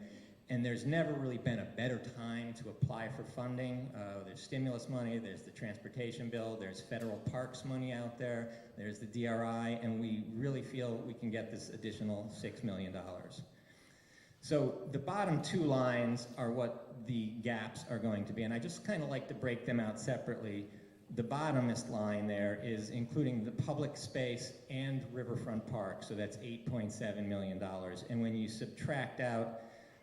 and there's never really been a better time to apply for funding. There's stimulus money, there's the transportation bill, there's federal parks money out there, there's the DRI, and we really feel we can get this additional $6 million. So the bottom 2 lines are what the gaps are going to be, and I just kind of like to break them out separately. The bottomest line there is including the public space and Riverfront Park, so that's $8.7 million. And when you subtract out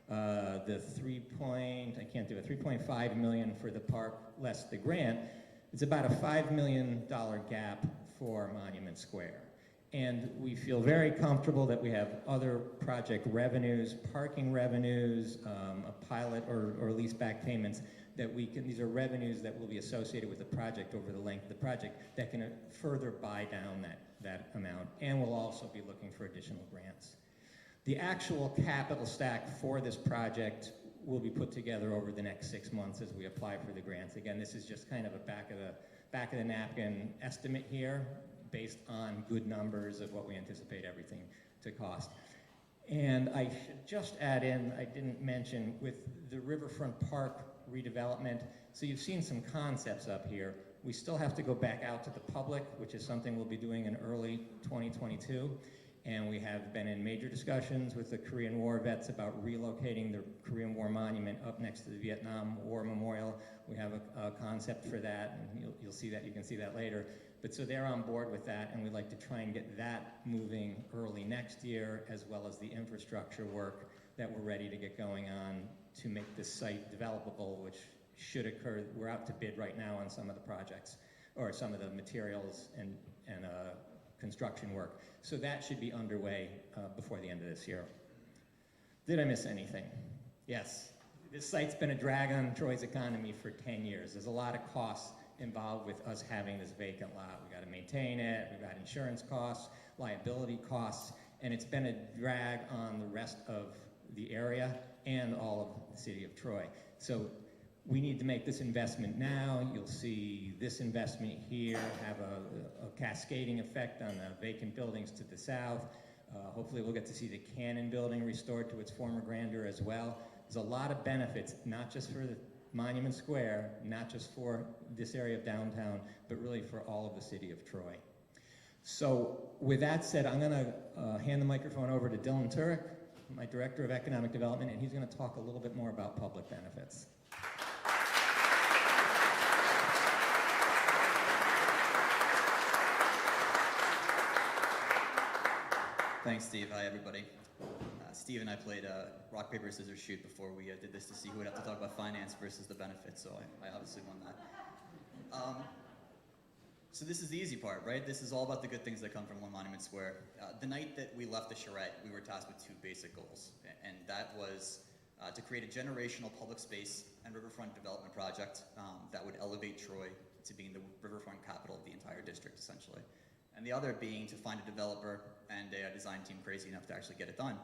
the 3.5 million for the park less the grant, it's about a $5 million gap for Monument Square. And we feel very comfortable that we have other project revenues, parking revenues, a pilot or lease back payments that we can, these are revenues that will be associated with the project over the length of the project that can further buy down that amount, and we'll also be looking for additional grants. The actual capital stack for this project will be put together over the next 6 months as we apply for the grants. Again, this is just kind of a back of the napkin estimate here based on good numbers of what we anticipate everything to cost. And I should just add in, I didn't mention, with the Riverfront Park redevelopment, so you've seen some concepts up here. We still have to go back out to the public, which is something we'll be doing in early 2022. And we have been in major discussions with the Korean War vets about relocating the Korean War monument up next to the Vietnam War Memorial. We have a concept for that, and you'll see that, you can see that later. But so they're on board with that, and we'd like to try and get that moving early next year, as well as the infrastructure work that we're ready to get going on to make this site developable, which should occur. We're out to bid right now on some of the projects, or some of the materials and construction work. So that should be underway before the end of this year. Did I miss anything? Yes. This site's been a drag on Troy's economy for 10 years. There's a lot of costs involved with us having this vacant lot. We got to maintain it, we've got insurance costs, liability costs, and it's been a drag on the rest of the area and all of the city of Troy. So we need to make this investment now. You'll see this investment here have a cascading effect on the vacant buildings to the south. Hopefully we'll get to see the Cannon building restored to its former grandeur as well. There's a lot of benefits, not just for the Monument Square, not just for this area of downtown, but really for all of the city of Troy. So with that said, I'm going to hand the microphone over to Dylan Turek, my Director of Economic Development, and he's going to talk a little bit more about public benefits. Thanks, Steve. Hi, everybody. Steve and I played rock, paper, scissors, shoot before we did this to see who would have to talk about finance versus the benefits, so I obviously won that. So this is the easy part, right? This is all about the good things that come from One Monument Square. The night that we left the charrette, we were tasked with two basic goals, and that was to create a generational public space and riverfront development project that would elevate Troy to being the riverfront capital of the entire district, essentially. And the other being to find a developer and a design team crazy enough to actually get it done.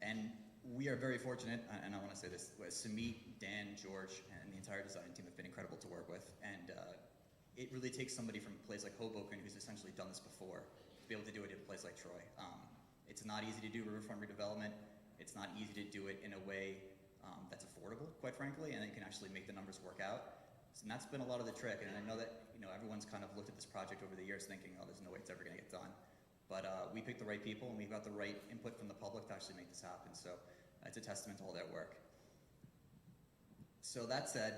And we are very fortunate, and I want to say this, Samit, Dan, George, and the entire design team have been incredible to work with. And it really takes somebody from a place like Hoboken, who's essentially done this before, to be able to do it in a place like Troy. It's not easy to do riverfront redevelopment. It's not easy to do it in a way that's affordable, quite frankly, and it can actually make the numbers work out. So, and that's been a lot of the trick. And I know that everyone's kind of looked at this project over the years thinking, oh, there's no way it's ever going to get done. But we picked the right people, and we've got the right input from the public to actually make this happen. So it's a testament to all their work. So that said,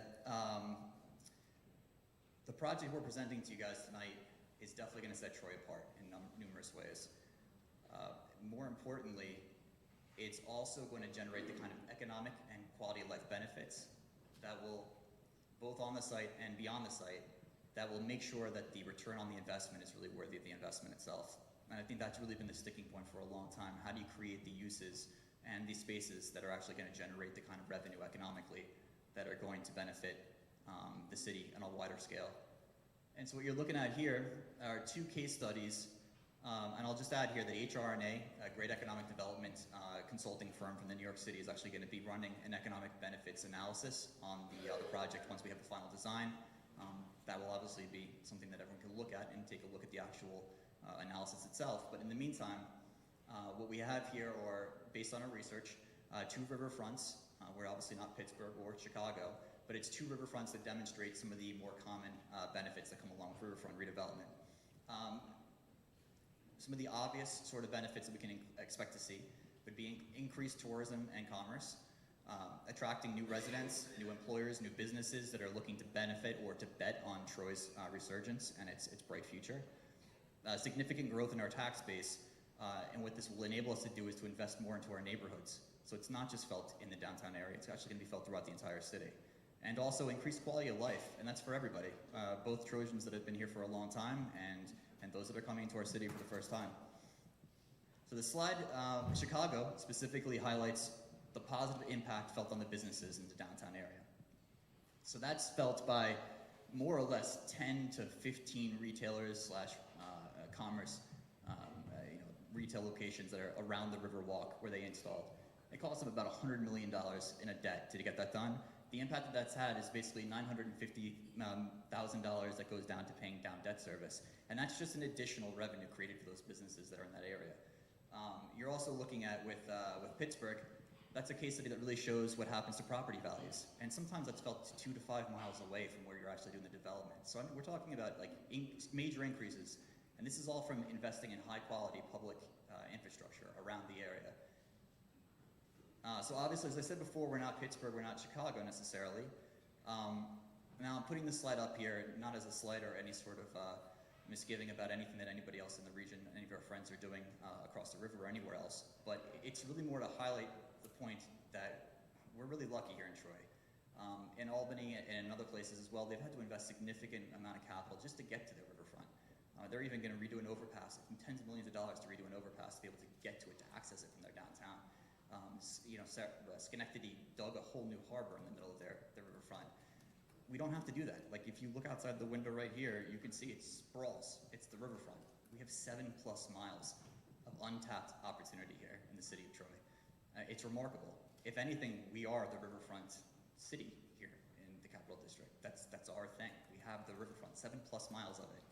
the project we're presenting to you guys tonight is definitely going to set Troy apart in numerous ways. More importantly, it's also going to generate the kind of economic and quality of life benefits that will, both on the site and beyond the site, that will make sure that the return on the investment is really worthy of the investment itself. And I think that's really been the sticking point for a long time. How do you create the uses and the spaces that are actually going to generate the kind of revenue economically that are going to benefit the city on a wider scale? And so what you're looking at here are two case studies, and I'll just add here that HRNA, a great economic development consulting firm from the New York City, is actually going to be running an economic benefits analysis on the project once we have the final design. That will obviously be something that everyone can look at and take a look at the actual analysis itself. But in the meantime, what we have here are, based on our research, two riverfronts. We're obviously not Pittsburgh or Chicago, but it's two riverfronts that demonstrate some of the more common benefits that come along with riverfront redevelopment. Some of the obvious sort of benefits that we can expect to see would be increased tourism and commerce, attracting new residents, new employers, new businesses that are looking to benefit or to bet on Troy's resurgence and its bright future. Significant growth in our tax base, and what this will enable us to do is to invest more into our neighborhoods. So it's not just felt in the downtown area, it's actually going to be felt throughout the entire city. And also increased quality of life, and that's for everybody, both Trojans that have been here for a long time and those that are coming into our city for the first time. So the slide, Chicago specifically highlights the positive impact felt on the businesses in the downtown area. So that's felt by more or less 10 to 15 retailers slash commerce retail locations that are around the Riverwalk where they installed. It cost them about $100 million in a debt to get that done. The impact that that's had is basically $950,000 that goes down to paying down debt service. And that's just an additional revenue created for those businesses that are in that area. You're also looking at, with Pittsburgh, that's a case study that really shows what happens to property values. And sometimes that's felt 2 to 5 miles away from where you're actually doing the development. So I mean, we're talking about like major increases. And this is all from investing in high quality public infrastructure around the area. So obviously, as I said before, we're not Pittsburgh, we're not Chicago necessarily. Now I'm putting this slide up here, not as a slight or any sort of misgiving about anything that anybody else in the region, any of our friends are doing across the river or anywhere else, but it's really more to highlight the point that we're really lucky here in Troy. In Albany and in other places as well, they've had to invest significant amount of capital just to get to their riverfront. They're even going to redo an overpass, tens of millions of dollars to redo an overpass to be able to get to it, to access it from their downtown. Schenectady dug a whole new harbor in the middle of their riverfront. We don't have to do that. Like, if you look outside the window right here, you can see it sprawls. It's the riverfront. We have 7+ miles of untapped opportunity here in the city of Troy. It's remarkable. If anything, we are the riverfront city here in the Capital District. That's our thing. We have the riverfront, 7+ miles of it.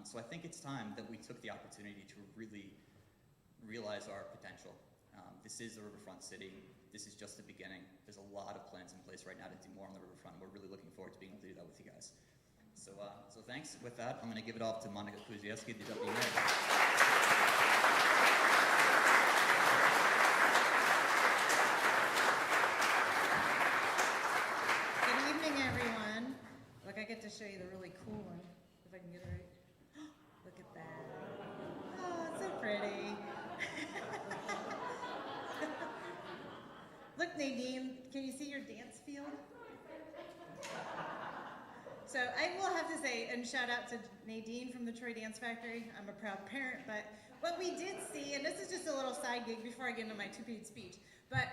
So I think it's time that we took the opportunity to really realize our potential. This is the riverfront city. This is just the beginning. There's a lot of plans in place right now to do more on the riverfront. We're really looking forward to being able to do that with you guys. So thanks. With that, I'm going to give it off to Monica Kuzieski, the Deputy Mayor. Good evening, everyone. Look, I get to show you the really cool one, if I can get it right. Look at that. Oh, it's so pretty. Look, Nadine, can you see your dance field? So I will have to say, and shout out to Nadine from the Troy Dance Factory. I'm a proud parent, but what we did see, and this is just a little side gig before I get into my 2-page speech, but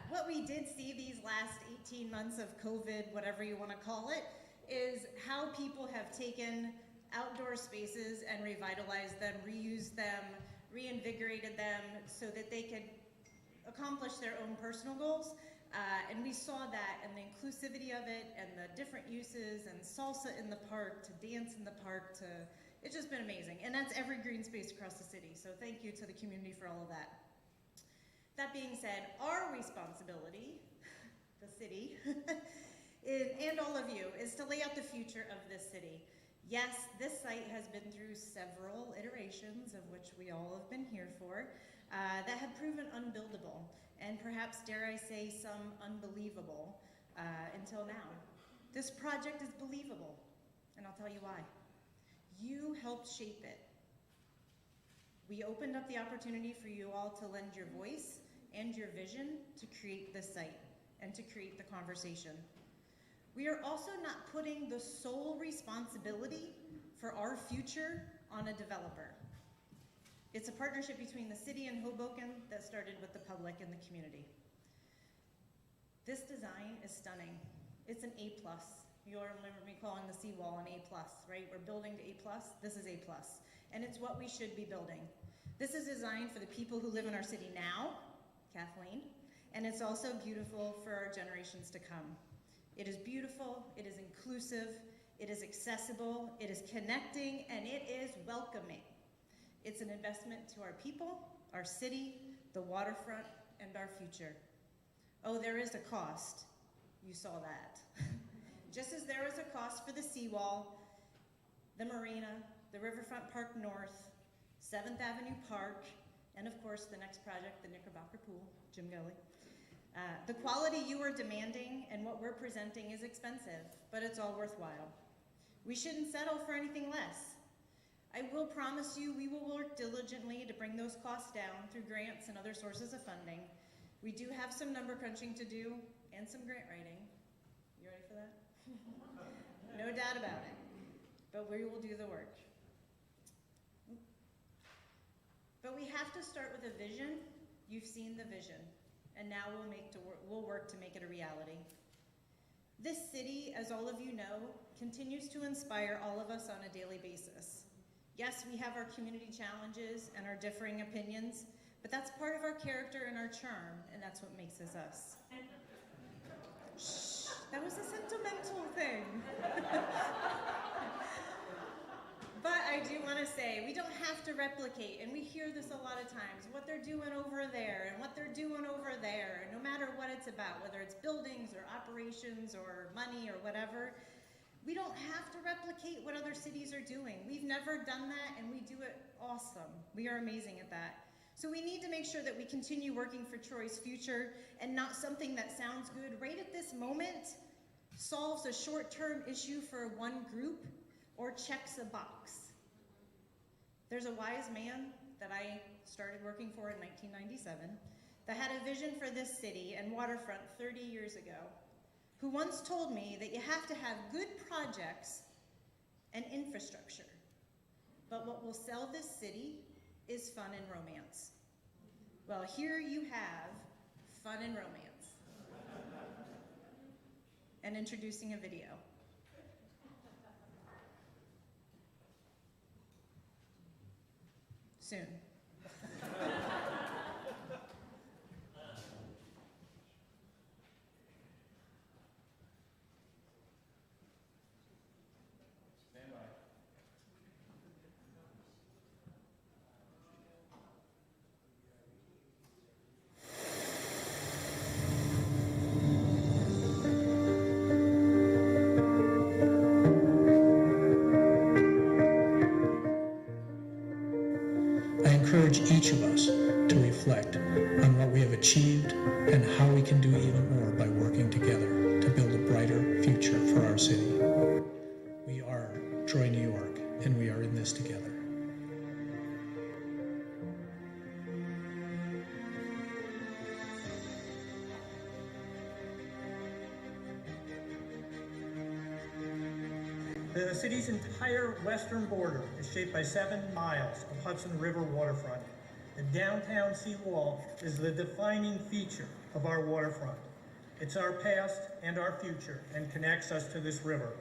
what we did see these last 18 months of COVID, whatever you want to call it, is how people have taken outdoor spaces and revitalized them, reused them, reinvigorated them so that they could accomplish their own personal goals. And we saw that, and the inclusivity of it, and the different uses, and salsa in the park, to dance in the park, to, it's just been amazing. And that's every green space across the city. So thank you to the community for all of that. That being said, our responsibility, the city, and all of you, is to lay out the future of this city. Yes, this site has been through several iterations, of which we all have been here for, that have proven unbuildable, and perhaps, dare I say, some unbelievable until now. This project is believable, and I'll tell you why. You helped shape it. We opened up the opportunity for you all to lend your voice and your vision to create this site and to create the conversation. We are also not putting the sole responsibility for our future on a developer. It's a partnership between the city and Hoboken that started with the public and the community. This design is stunning. It's an A+. You all remember me calling the seawall an A+, right? We're building to A+, this is A+. And it's what we should be building. This is designed for the people who live in our city now, Kathleen, and it's also beautiful for our generations to come. It is beautiful, it is inclusive, it is accessible, it is connecting, and it is welcoming. It's an investment to our people, our city, the waterfront, and our future. Oh, there is a cost. You saw that. Just as there is a cost for the seawall, the marina, the Riverfront Park North, 7th Avenue Park, and of course the next project, the Knickerbocker Pool, Jim Gully. The quality you are demanding and what we're presenting is expensive, but it's all worthwhile. We shouldn't settle for anything less. I will promise you we will work diligently to bring those costs down through grants and other sources of funding. We do have some number crunching to do and some grant writing. You ready for that? No doubt about it. But we will do the work. But we have to start with a vision. You've seen the vision. And now we'll work to make it a reality. This city, as all of you know, continues to inspire all of us on a daily basis. Yes, we have our community challenges and our differing opinions, but that's part of our character and our charm, and that's what makes us us. Shh, that was a sentimental thing. But I do want to say, we don't have to replicate, and we hear this a lot of times, what they're doing over there and what they're doing over there, and no matter what it's about, whether it's buildings or operations or money or whatever, we don't have to replicate what other cities are doing. We've never done that, and we do it awesome. We are amazing at that. So we need to make sure that we continue working for Troy's future and not something that sounds good right at this moment, solves a short-term issue for one group, or checks a box. There's a wise man that I started working for in 1997 that had a vision for this city and waterfront 30 years ago, who once told me that you have to have good projects and infrastructure, but what will sell this city is fun and romance. Well, here you have fun and romance. And introducing a video. Soon. I encourage each of us to reflect on what we have achieved and how we can do even more by working together to build a brighter future for our city. We are Troy, New York, and we are in this together. The city's entire western border is shaped by 7 miles of Hudson River waterfront. The downtown seawall is the defining feature of our waterfront. It's our past and our future and connects us to this river.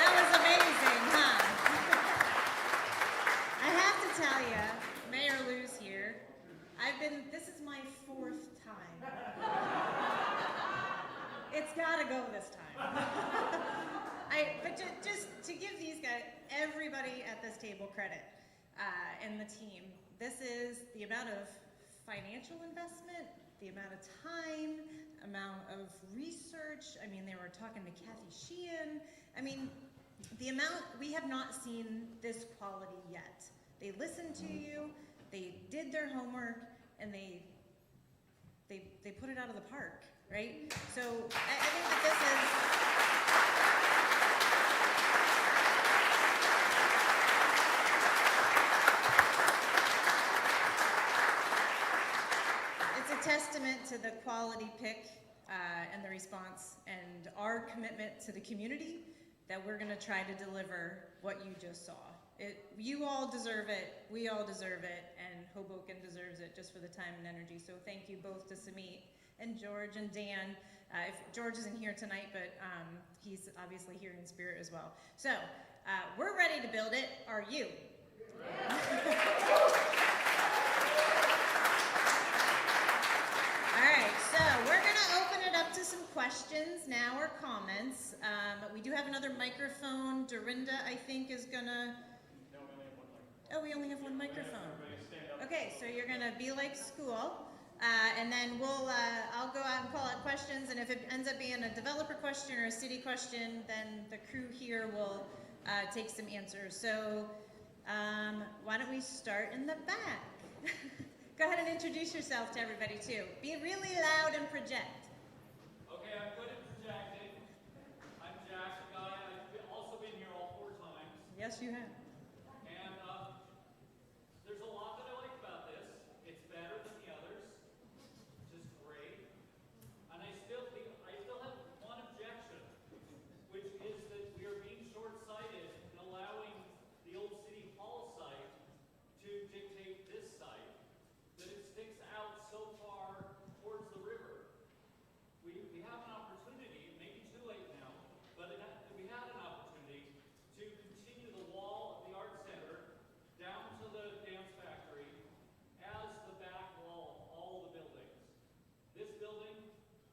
That was amazing, huh? I have to tell you, Mayor Lou's here. This is my 4th time. It's gotta go this time. But just to give these guys, everybody at this table credit, and the team, this is the amount of financial investment, the amount of time, amount of research. I mean, they were talking to Kathy Sheehan. I mean, the amount, we have not seen this quality yet. They listened to you, they did their homework, and they put it out of the park, right? So I think that this is, it's a testament to the quality pick and the response and our commitment to the community that we're gonna try to deliver what you just saw. You all deserve it, we all deserve it, and Hoboken deserves it just for the time and energy. So thank you both to Samit and George and Dan. If George isn't here tonight, but he's obviously here in spirit as well. So we're ready to build it. Are you? All right, so we're gonna open it up to some questions now or comments. We do have another microphone. Dorinda, I think, is gonna. Oh, we only have one microphone. Okay, so you're gonna be like school, and then I'll go out and call out questions, and if it ends up being a developer question or a city question, then the crew here will take some answers. So why don't we start in the back? Go ahead and introduce yourself to everybody too. Be really loud and project. Okay, I'm good at projecting. I'm Jack, the guy. I've also been here all 4 times. Yes, you have. And there's a lot that I like about this. It's better than the others, which is great. And I still have one objection, which is that we are being short-sighted in allowing the old City Hall site to dictate this site, that it sticks out so far towards the river. We have an opportunity, it may be too late now, but we had an opportunity to continue the wall of the Art Center down to the Dance Factory as the back wall of all the buildings. This building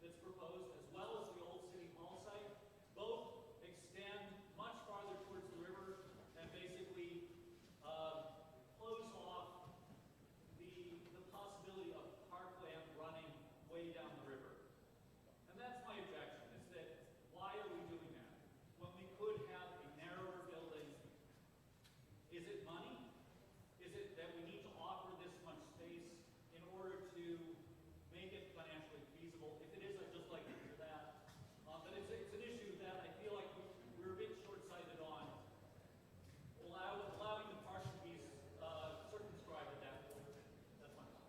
that's proposed, as well as the old City Hall site, both extend much farther towards the river and basically close off the possibility of parkland running way down the river. And that's my objection, is that why are we doing that? When we could have a narrower building. Is it money? Is it that we need to offer this much space in order to make it financially feasible? If it is, I'd just like to hear that. But it's an issue that I feel like we're a bit short-sighted on, allowing the park to be circumscribed at that point. That's my comment.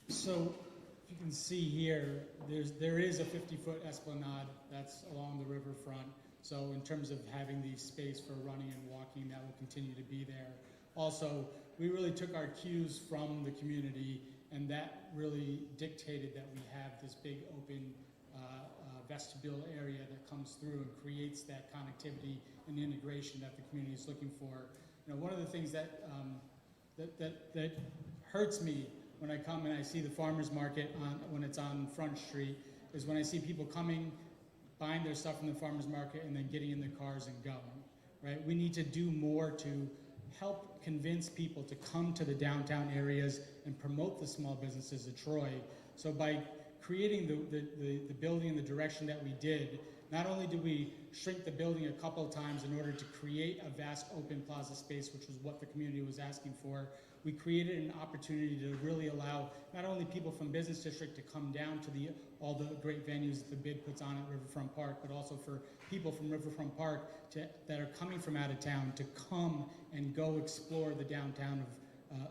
So if you can see here, there is a 50-foot esplanade that's along the riverfront. So in terms of having the space for running and walking, that will continue to be there. Also, we really took our cues from the community, and that really dictated that we have this big open vestibule area that comes through and creates that connectivity and integration that the community is looking for. You know, one of the things that that hurts me when I come and I see the farmers market when it's on Front Street is when I see people coming, buying their stuff from the farmers market, and then getting in their cars and going. Right? We need to do more to help convince people to come to the downtown areas and promote the small businesses of Troy. So by creating the building in the direction that we did, not only did we shrink the building a couple of times in order to create a vast open plaza space, which was what the community was asking for, we created an opportunity to really allow not only people from Business District to come down to all the great venues that the bid puts on at Riverfront Park, but also for people from Riverfront Park that are coming from out of town to come and go explore the downtown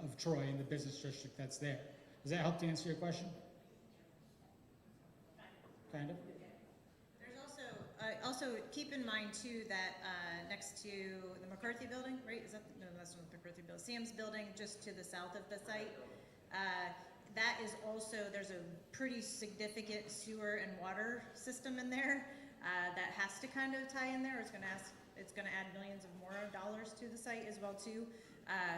of Troy and the Business District that's there. Does that help to answer your question? Kind of. There's also keep in mind too that next to the McCarthy building, right? Is that no? That's not the McCarthy building. Sam's building, just to the south of the site. That is also, there's a pretty significant sewer and water system in there that has to kind of tie in there. It's going to add millions of more dollars to the site as well too.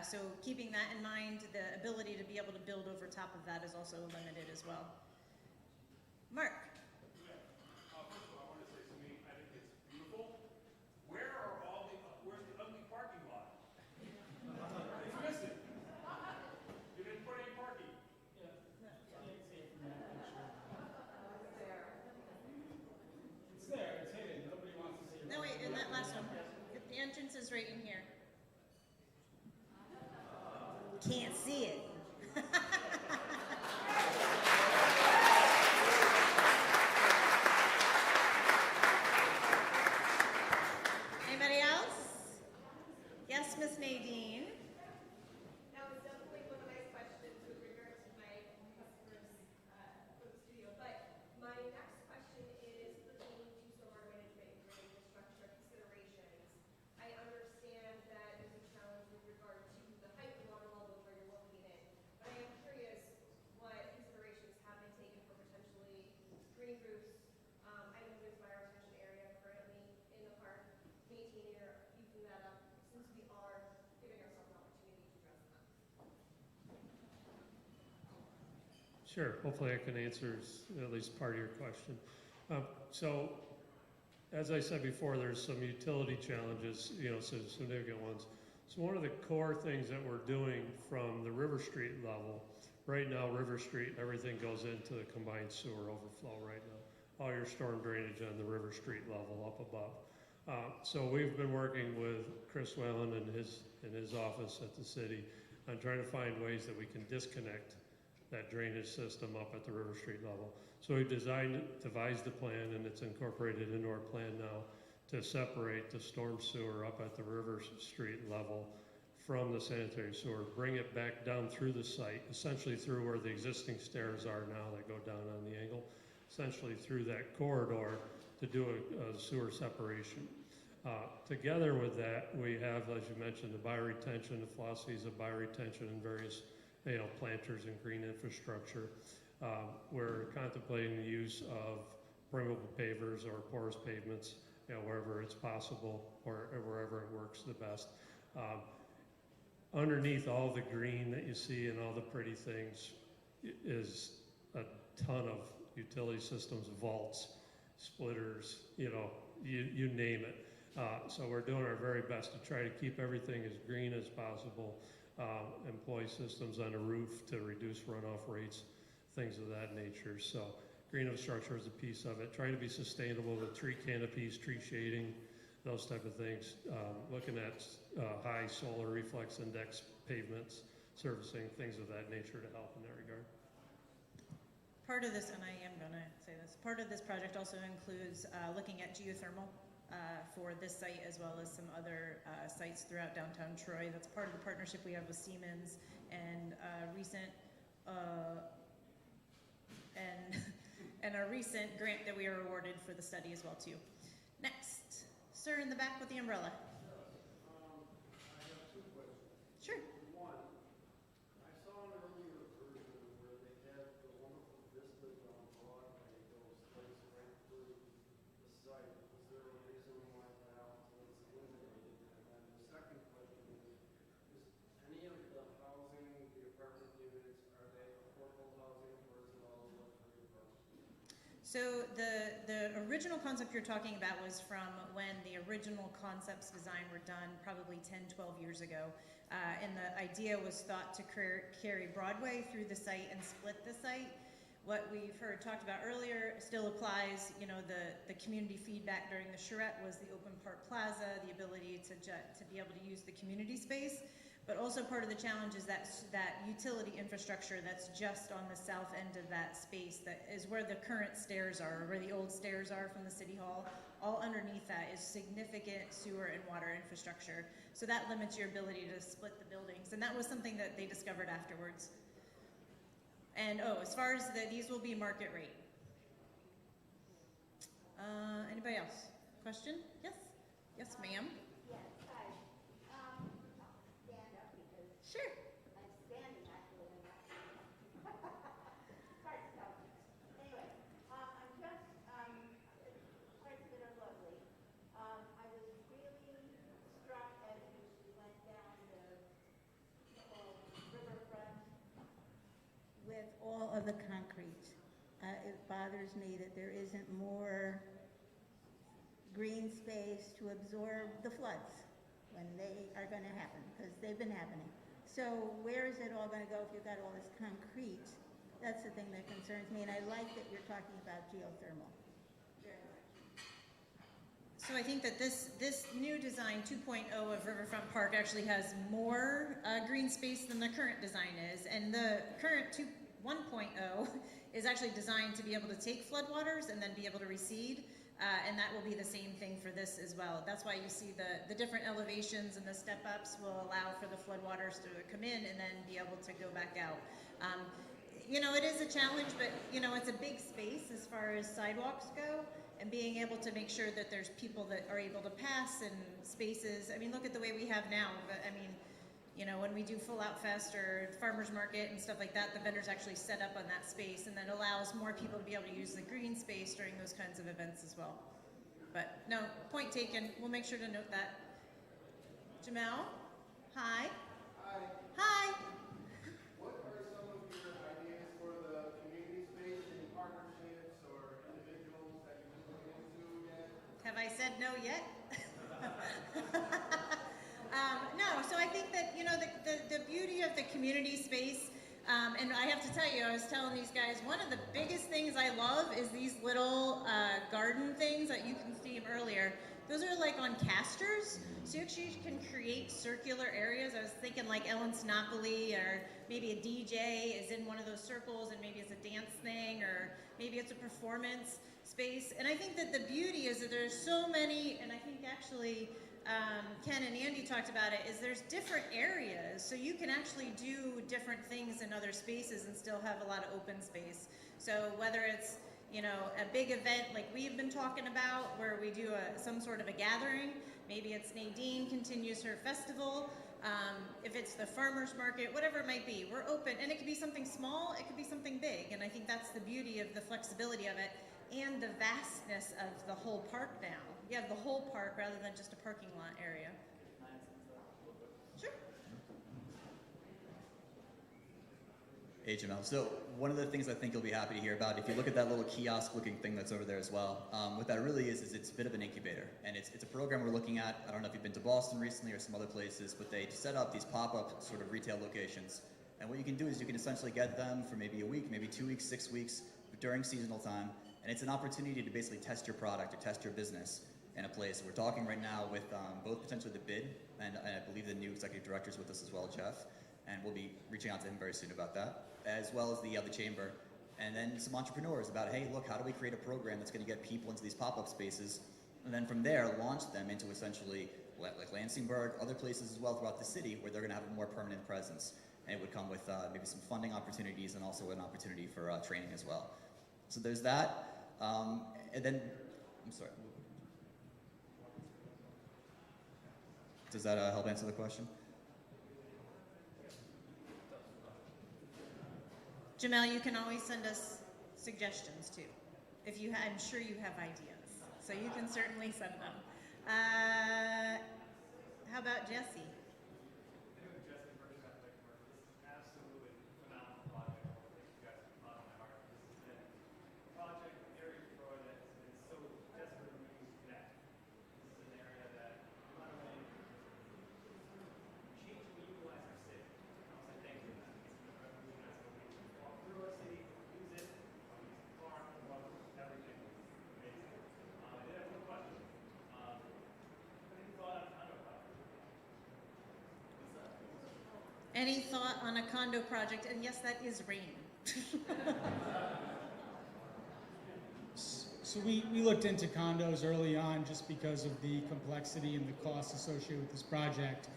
So keeping that in mind, the ability to be able to build over top of that is also limited as well. Mark. Is right in here. Can't see it. Anybody else? Yes, Miss Nadine. That was definitely one of my questions with regard to my customers for the studio. But my next question is pertaining to stormwater management and infrastructure considerations. I understand that there's a challenge with regard to the height of water level where you're located. But I am curious what considerations have been taken for potentially green roofs. I know there's fire retention area currently in the park. Maintaining or beefing that up since we are giving ourselves an opportunity to address them. Sure, hopefully I can answer at least part of your question. So, as I said before, there's some utility challenges, some significant ones. So one of the core things that we're doing from the River Street level, right now River Street, everything goes into the combined sewer overflow right now. All your storm drainage on the River Street level up above. So we've been working with Chris Whalen and his office at the city on trying to find ways that we can disconnect that drainage system up at the River Street level. So we've devised a plan, and it's incorporated into our plan now, to separate the storm sewer up at the River Street level from the sanitary sewer, bring it back down through the site, essentially through where the existing stairs are now that go down on the angle, essentially through that corridor to do a sewer separation. Together with that, we have, as you mentioned, the bioretention, the philosophies of bioretention and various planters and green infrastructure. We're contemplating the use of permeable pavers or porous pavements, wherever it's possible or wherever it works the best. Underneath all the green that you see and all the pretty things is a ton of utility systems, vaults, splitters, you name it. So we're doing our very best to try to keep everything as green as possible. Employ systems on the roof to reduce runoff rates, things of that nature. So green infrastructure is a piece of it. Trying to be sustainable with tree canopies, tree shading, those type of things. Looking at high solar reflex index pavements, servicing, things of that nature to help in that regard. Part of this, and I am going to say this, part of this project also includes looking at geothermal for this site as well as some other sites throughout downtown Troy. That's part of the partnership we have with Siemens and a recent grant that we are awarded for the study as well too. Next, Sir in the back with the umbrella. I have two questions. Sure. One, I saw an earlier version where they had the wonderful vistas on Broadway, those lights right through the site. Was there a reason why that was eliminated? And then the second question is any of the housing, the apartment units, are they affordable housing or is it all luxury apartments? So the original concept you're talking about was from when the original concepts design were done probably 10, 12 years ago. And the idea was thought to carry Broadway through the site and split the site. What we've heard talked about earlier still applies. You know, the community feedback during the charrette was the open park plaza, the ability to be able to use the community space. But also part of the challenge is that utility infrastructure that's just on the south end of that space, that is where the current stairs are, or where the old stairs are from the city hall. All underneath that is significant sewer and water infrastructure. So that limits your ability to split the buildings. And that was something that they discovered afterwards. And as far as these will be market rate. Anybody else? Question? Yes? Yes, ma'am. Yes, hi. Stand up because Sure. I'm standing actually. Hard to tell. Anyway, I'm just, quite a bit of lovely. I was really struck as we went down the riverfront with all of the concrete. It bothers me that there isn't more green space to absorb the floods when they are going to happen, because they've been happening. So where is it all going to go if you've got all this concrete? That's the thing that concerns me, and I like that you're talking about geothermal. Very much. So I think that this new design 2.0 of Riverfront Park actually has more green space than the current design is, and the current 1.0 is actually designed to be able to take floodwaters and then be able to recede. And that will be the same thing for this as well. That's why you see the different elevations and the step-ups will allow for the floodwaters to come in and then be able to go back out. You know, it is a challenge, but you know, it's a big space as far as sidewalks go, and being able to make sure that there's people that are able to pass and spaces. I mean, look at the way we have now, but I mean, you know, when we do Full Out Fest or farmers market and stuff like that, the vendors actually set up on that space, and that allows more people to be able to use the green space during those kinds of events as well. But no, point taken. We'll make sure to note that. Jamel, hi. Hi. Hi. What are some of your ideas for the community space, any partnerships or individuals that you've been looking into yet? Have I said no yet? No, so I think that, you know, the beauty of the community space, and I have to tell you, I was telling these guys, one of the biggest things I love is these little garden things that you can see earlier. Those are like on casters, so you actually can create circular areas. I was thinking like Ellen Sinopoli, or maybe a DJ is in one of those circles, and maybe it's a dance thing, or maybe it's a performance space. And I think that the beauty is that there's so many, and I think actually Ken and Andy talked about it, is there's different areas, so you can actually do different things in other spaces and still have a lot of open space. So whether it's, you know, a big event like we've been talking about, where we do some sort of a gathering, maybe it's Nadine continues her festival, if it's the farmer's market, whatever it might be, we're open. And it could be something small, it could be something big, and I think that's the beauty of the flexibility of it and the vastness of the whole park now. You have the whole park rather than just a parking lot area. Sure. Hey, Jamel. So one of the things I think you'll be happy to hear about, if you look at that little kiosk-looking thing that's over there as well, what that really is it's a bit of an incubator. And it's a program we're looking at. I don't know if you've been to Boston recently or some other places, but they set up these pop-up sort of retail locations. And what you can do is you can essentially get them for maybe a week, maybe 2 weeks, 6 weeks, during seasonal time. And it's an opportunity to basically test your product or test your business in a place. We're talking right now with both potentially the bid, and I believe the new executive director's with us as well, Jeff, and we'll be reaching out to him very soon about that, as well as the chamber, and then some entrepreneurs about, hey, look, how do we create a program that's going to get people into these pop-up spaces, and then from there launch them into essentially like Lansingburg, other places as well throughout the city where they're going to have a more permanent presence, and it would come with maybe some funding opportunities and also an opportunity for training as well. So there's that, and then, I'm sorry. Does that help answer the question? Jamel, you can always send us suggestions too. If you, I'm sure you have ideas, so you can certainly send them. How about Jesse? Any thought on a condo project? And yes, that is rain. So we looked into condos early on just because of the complexity and the costs associated with this project.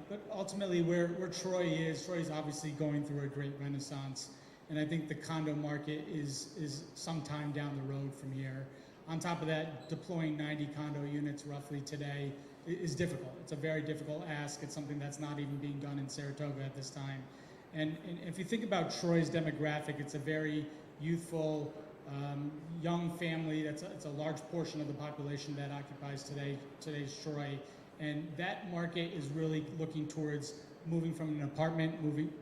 But ultimately where Troy is obviously going through a great renaissance. And I think the condo market is sometime down the road from here. On top of that, deploying 90 condo units roughly today is difficult. It's a very difficult ask. It's something that's not even being done in Saratoga at this time. And if you think about Troy's demographic, it's a very youthful, young family. It's a large portion of the population that occupies today's Troy. And that market is really looking towards moving from an apartment,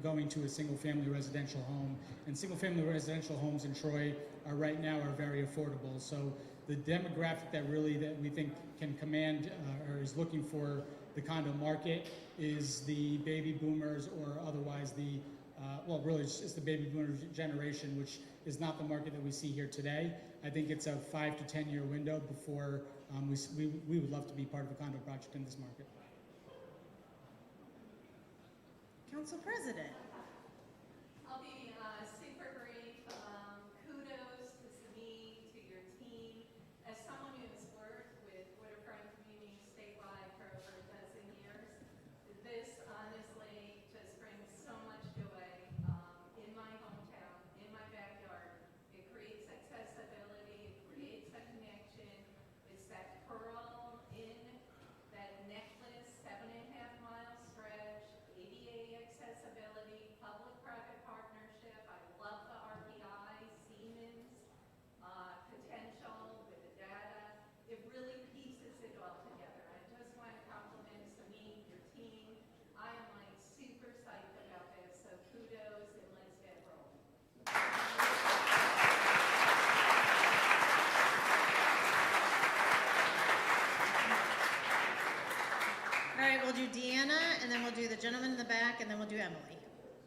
going to a single-family residential home. And single-family residential homes in Troy right now are very affordable. So the demographic that we think can command or is looking for the condo market is the baby boomers, or otherwise the really it's the baby boomer generation, which is not the market that we see here today. I think it's a 5 to 10 year window before we would love to be part of a condo project in this market. Council President. I'll be super brief. Kudos to Sami, to your team. As someone who has worked with waterfront communities statewide for over a dozen years, this honestly just brings so much joy in my hometown, in my backyard. It creates accessibility, it creates a connection. It's that pearl in that necklace, 7.5 mile stretch, ADA accessibility, public-private partnership. I love the RPI, Siemens potential with the data. It really pieces it all together. I just want to compliment Sami, your team. I am like super psyched about this, so kudos and let's get rolling. All right, we'll do Deanna, and then we'll do the gentleman in the back, and then we'll do Emily.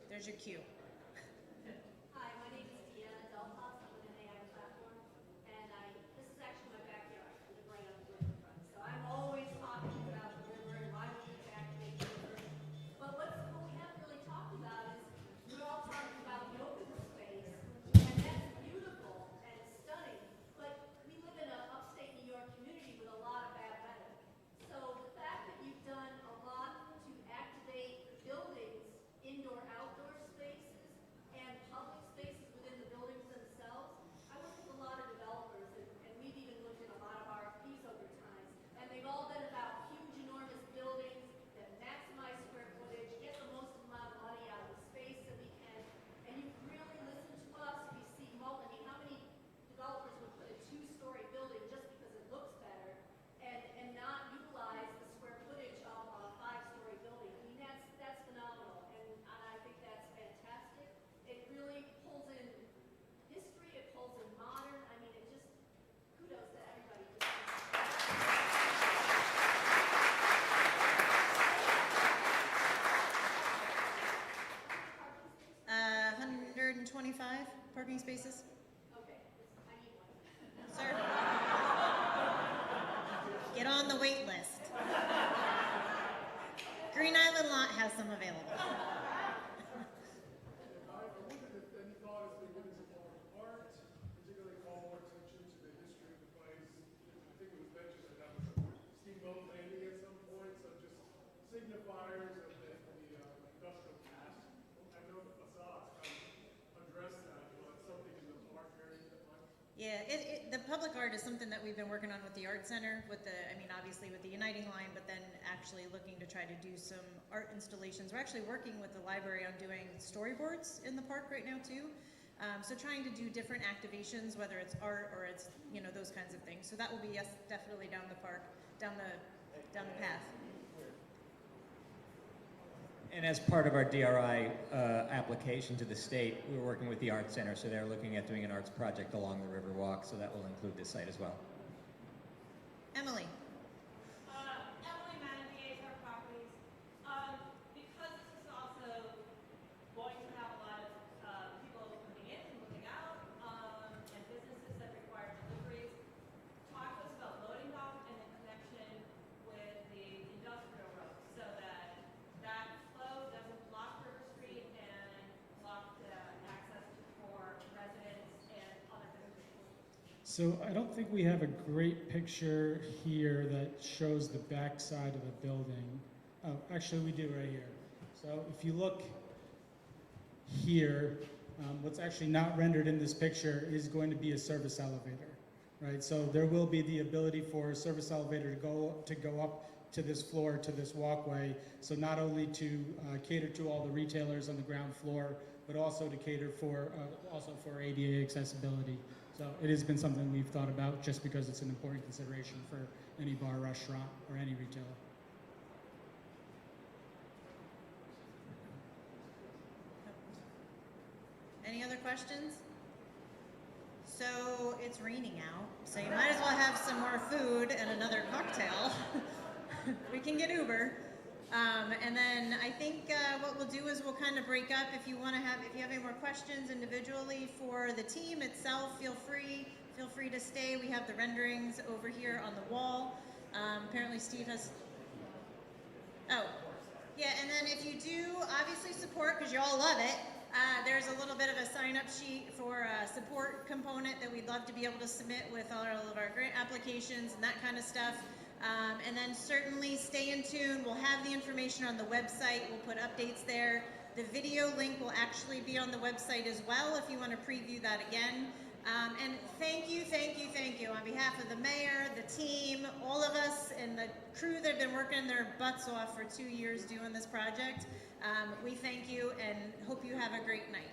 There's your cue. Hi, my name is Deanna Delpas. I'm with an AI platform, and this is actually my backyard. I live right on the riverfront, so I'm always talking about the river and why we need to activate the river. But what we haven't really talked about is we're all talking about the open space, and that's beautiful and stunning. But we live in an upstate New York community with a lot of bad weather. So the fact that you've done a lot to activate buildings, indoor, outdoor spaces, and public spaces within the buildings themselves. I work with a lot of developers, and we've even looked at a lot of RFPs over time, and they've all been about huge, enormous buildings that maximize square footage, get the most amount of money out of the space that we can, and you've really listened to us. We see how many developers would put a 2-story building just because it looks better, and not utilize the square footage of a 5-story building. I mean, that's phenomenal, and I think that's fantastic. It really pulls in history, it pulls in modern. I mean, it just, kudos to everybody. 125 parking spaces. Okay, I need one. Sir. Get on the wait list. Green Island lot has some available. I wondered if any thought has been given to more art, particularly call more attention to the history of the place. I think it was mentioned that was a steamboat landing at some point, so just signifiers of the industrial past. I know the facades kind of address that, but something in the park area that might. Yeah, the public art is something that we've been working on with the art center, obviously with the Uniting Line, but then actually looking to try to do some art installations. We're actually working with the library on doing storyboards in the park right now too. So trying to do different activations, whether it's art or it's, those kinds of things. So that will be, yes, definitely down the park, down the path. And as part of our DRI application to the state, we're working with the Art Center, so they're looking at doing an arts project along the Riverwalk, so that will include this site as well. Emily. Emily Mann, DHR Properties. Because this is also going to have a lot of people coming in and moving out, and businesses that require deliveries, talk to us about loading dock and the connection with the industrial road, so that flow doesn't block River Street and block the access for residents and other businesses. So I don't think we have a great picture here that shows the back side of the building. Oh, actually we do right here. So if you look here, what's actually not rendered in this picture is going to be a service elevator, right? So there will be the ability for a service elevator to go up to this floor, to this walkway, so not only to cater to all the retailers on the ground floor, but also to cater for ADA accessibility. So it has been something we've thought about just because it's an important consideration for any bar, restaurant, or any retailer. Any other questions? So it's raining out, so you might as well have some more food and another cocktail. We can get Uber. And then I think what we'll do is we'll kind of break up. If you have any more questions individually for the team itself, feel free to stay. We have the renderings over here on the wall. Apparently Steve has, oh, yeah, and then if you do obviously support, because you all love it, there's a little bit of a sign-up sheet for a support component that we'd love to be able to submit with all of our grant applications and that kind of stuff. And then certainly stay in tune. We'll have the information on the website. We'll put updates there. The video link will actually be on the website as well if you want to preview that again. And thank you on behalf of the mayor, the team, all of us, and the crew that have been working their butts off for 2 years doing this project. We thank you and hope you have a great night.